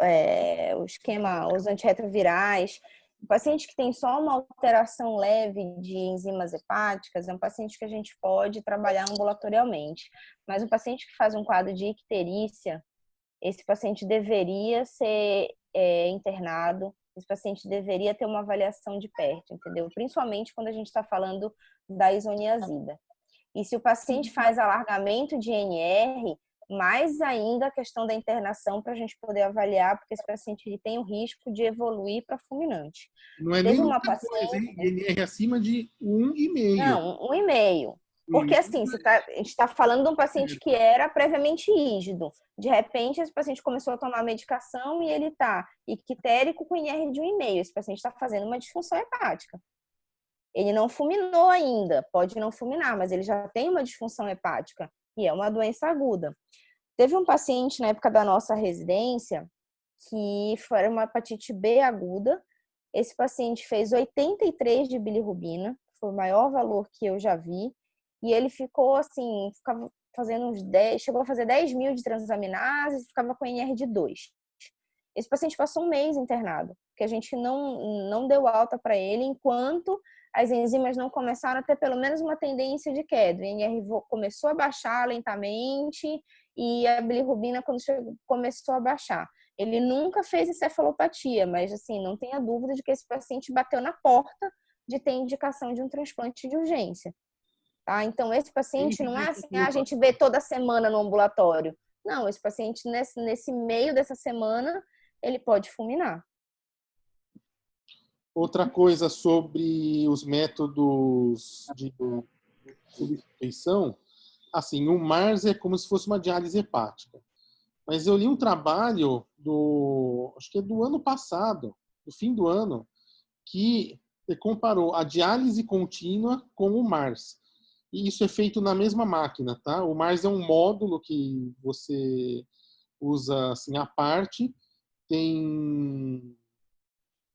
os antirretrovirais, o paciente que tem só uma alteração leve de enzimas hepáticas é um paciente que a gente pode trabalhar ambulatorialmente. Mas um paciente que faz um quadro de icterícia, esse paciente deveria ser internado, esse paciente deveria ter uma avaliação de perto, entendeu? Principalmente quando a gente está falando da isoniazida. E se o paciente faz alargamento de NR, mais ainda a questão da internação para a gente poder avaliar, porque esse paciente ele tem o risco de evoluir para fulminante. Não é nem uma coisa, hein? NR acima de 1,5. Não, 1,5. Porque assim, a gente está falando de um paciente que era previamente rígido. De repente, esse paciente começou a tomar medicação e ele está ictérico com NR de 1,5. Esse paciente está fazendo uma disfunção hepática. Ele não fulminou ainda, pode não fulminar, mas ele já tem uma disfunção hepática e é uma doença aguda. Teve um paciente na época da nossa residência que foi uma hepatite B aguda. Esse paciente fez 83 de bilirrubina, foi o maior valor que eu já vi. E ele ficou assim, ficava fazendo chegou a fazer 10 mil de transaminases e ficava com NR de 2. Esse paciente passou um mês internado, porque a gente não deu alta para ele enquanto as enzimas não começaram a ter pelo menos uma tendência de queda. O NR começou a baixar lentamente e a bilirrubina quando começou a baixar. Ele nunca fez encefalopatia, mas assim, não tenha dúvida de que esse paciente bateu na porta de ter indicação de um transplante de urgência. Tá? Então, esse paciente não é assim, a gente vê toda semana no ambulatório. Não, esse paciente, nesse meio dessa semana, ele pode fulminar. Outra coisa sobre os métodos de substituição, assim, o MARS é como se fosse uma diálise hepática. mas eu li um trabalho acho que é do ano passado, do fim do ano, que comparou a diálise contínua com o MARS. E isso é feito na mesma máquina, tá? O MARS é um módulo que você usa assim à parte, tem,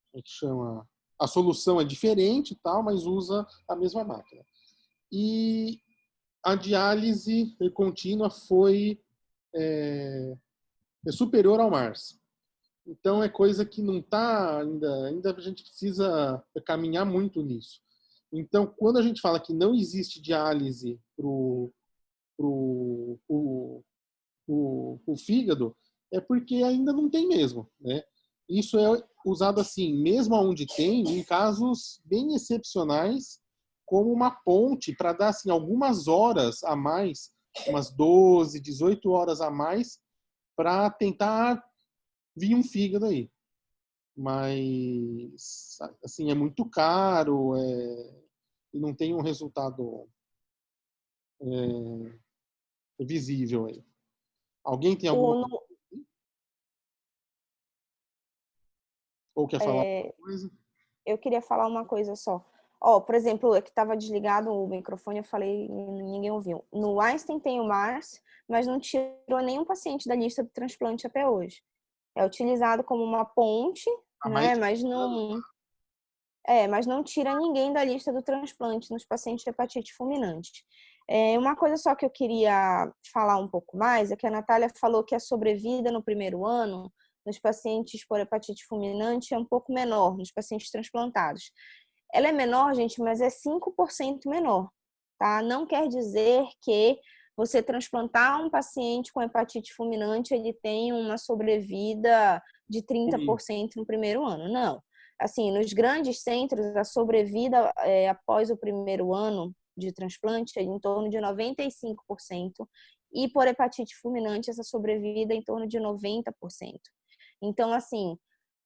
como é que chama? A solução é diferente e tal, mas usa a mesma máquina. E a diálise contínua foi superior ao MARS. Então é coisa que não está ainda a gente precisa caminhar muito nisso. Então, quando a gente fala que não existe diálise pro fígado, é porque ainda não tem mesmo, né? Isso é usado assim, mesmo onde tem, em casos bem excepcionais, como uma ponte para dar assim algumas horas a mais, umas 12, 18 horas a mais, para tentar vir um fígado aí. Mas assim, é muito caro, e não tem um resultado visível aí. Alguém tem alguma ou quer falar alguma coisa? Eu queria falar uma coisa só. Ó, por exemplo, é que estava desligado o microfone, eu falei e ninguém ouviu. No Einstein tem o MARS, mas não tirou nenhum paciente da lista do transplante até hoje. É utilizado como uma ponte, né? Mas não tira ninguém da lista do transplante nos pacientes de hepatite fulminante. Uma coisa só que eu queria falar um pouco mais é que a Natália falou que a sobrevida no primeiro ano nos pacientes por hepatite fulminante é um pouco menor, nos pacientes transplantados. Ela é menor, gente, mas é 5% menor, tá? Não quer dizer que você transplantar um paciente com hepatite fulminante, ele tem uma sobrevida de 30% no primeiro ano. Não. Assim, nos grandes centros, a sobrevida após o primeiro ano de transplante é em torno de 95%. E por hepatite fulminante, essa sobrevida é em torno de 90%. Então, assim,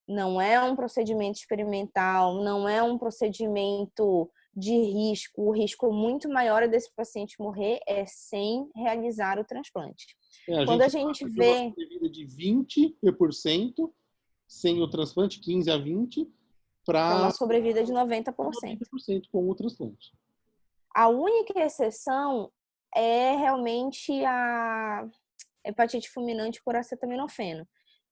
não é um procedimento experimental, não é um procedimento de risco. O risco muito maior desse paciente morrer é sem realizar o transplante. Quando a gente vê uma sobrevida de 20% sem o transplante, 15 a 20, para uma sobrevida de 90%. 90% com o transplante. A única exceção é realmente a hepatite fulminante por acetaminofeno,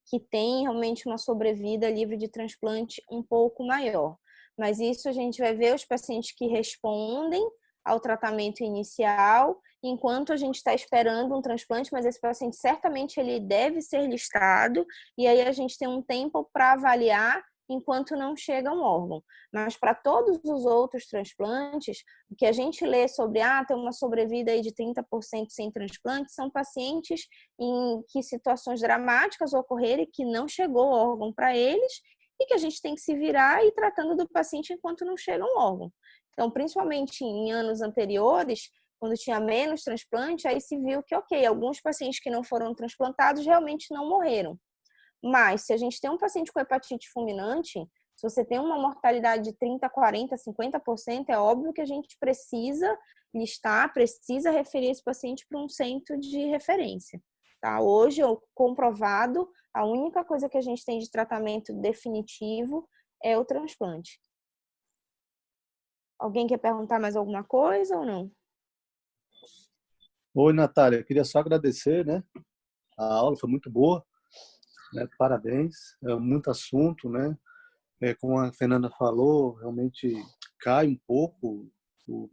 que tem realmente uma sobrevida livre de transplante um pouco maior. Mas isso a gente vai ver os pacientes que respondem ao tratamento inicial, enquanto a gente está esperando um transplante, mas esse paciente certamente ele deve ser listado, e aí a gente tem um tempo para avaliar enquanto não chega um órgão. Mas para todos os outros transplantes, o que a gente lê sobre tem uma sobrevida aí de 30% sem transplante, são pacientes em que situações dramáticas ocorreram e que não chegou órgão para eles e que a gente tem que se virar e ir tratando do paciente enquanto não chega um órgão. Então, principalmente em anos anteriores, quando tinha menos transplante, aí se viu que, ok, alguns pacientes que não foram transplantados realmente não morreram. Mas, se a gente tem um paciente com hepatite fulminante, se você tem uma mortalidade de 30%, 40%, 50%, é óbvio que a gente precisa listar, precisa referir esse paciente para um centro de referência. Tá? Hoje, comprovado, a única coisa que a gente tem de tratamento definitivo é o transplante. Alguém quer perguntar mais alguma coisa ou não? Oi, Natália. Eu queria só agradecer, né? A aula foi muito boa. Né? Parabéns, é muito assunto, né? Como a Fernanda falou, realmente cai um pouco o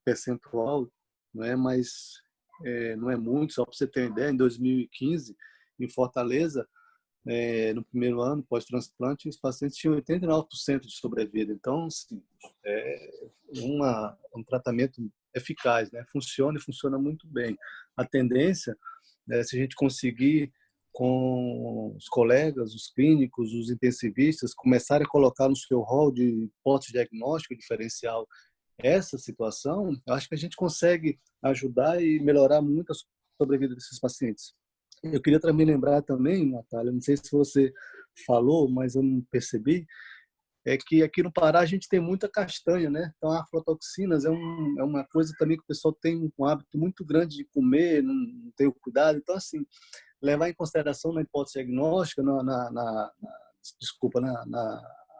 percentual, não é? Mas não é muito. Só para você ter uma ideia, em 2015, em Fortaleza, no primeiro ano pós-transplante, os pacientes tinham 89% de sobrevida. Então, assim, é um tratamento eficaz, né? Funciona e funciona muito bem. A tendência, né, se a gente conseguir com os colegas, os clínicos, os intensivistas, começarem a colocar no seu rol de pós-diagnóstico diferencial essa situação, eu acho que a gente consegue ajudar e melhorar muito a sobrevida desses pacientes. Eu queria também lembrar também, Natália, não sei se você falou, mas eu não percebi, é que aqui no Pará a gente tem muita castanha, né? Então, a aflatoxinas é uma coisa também que o pessoal tem um hábito muito grande de comer, não tem o cuidado. Então, assim, levar em consideração na hipótese diagnóstica, na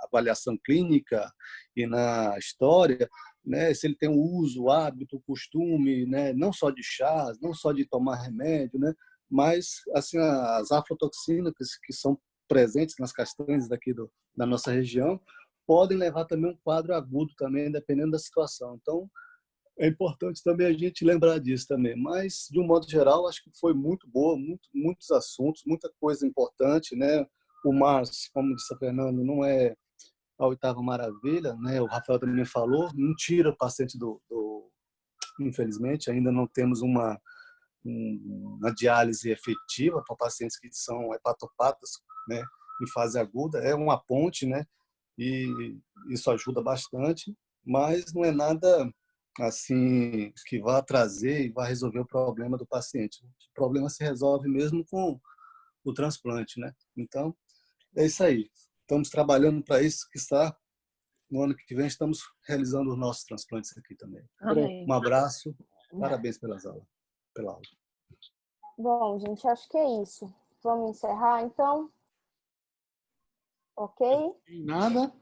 avaliação clínica e na história, né, se ele tem um uso, hábito, costume, né, não só de chás, não só de tomar remédio, né, mas assim as aflatoxinas que são presentes nas castanhas daqui da nossa região podem levar também um quadro agudo também, dependendo da situação. Então, é importante também a gente lembrar disso também. Mas, de um modo geral, acho que foi muito boa, muitos assuntos, muita coisa importante, né? O Mars, como disse a Fernanda, não é a oitava maravilha, né? O Rafael também falou, não tira o paciente infelizmente, ainda não temos uma diálise efetiva para pacientes que são hepatopatas, né? Em fase aguda. É uma ponte, né? E isso ajuda bastante, mas não é nada assim que vá trazer e vá resolver o problema do paciente. O problema se resolve mesmo com o transplante, né? Então, é isso aí. Estamos trabalhando para isso, que está no ano que vem estamos realizando os nossos transplantes aqui também. Amém. Um abraço, parabéns pela aula. Bom, gente, acho que é isso. Vamos encerrar, então? Ok? Nada.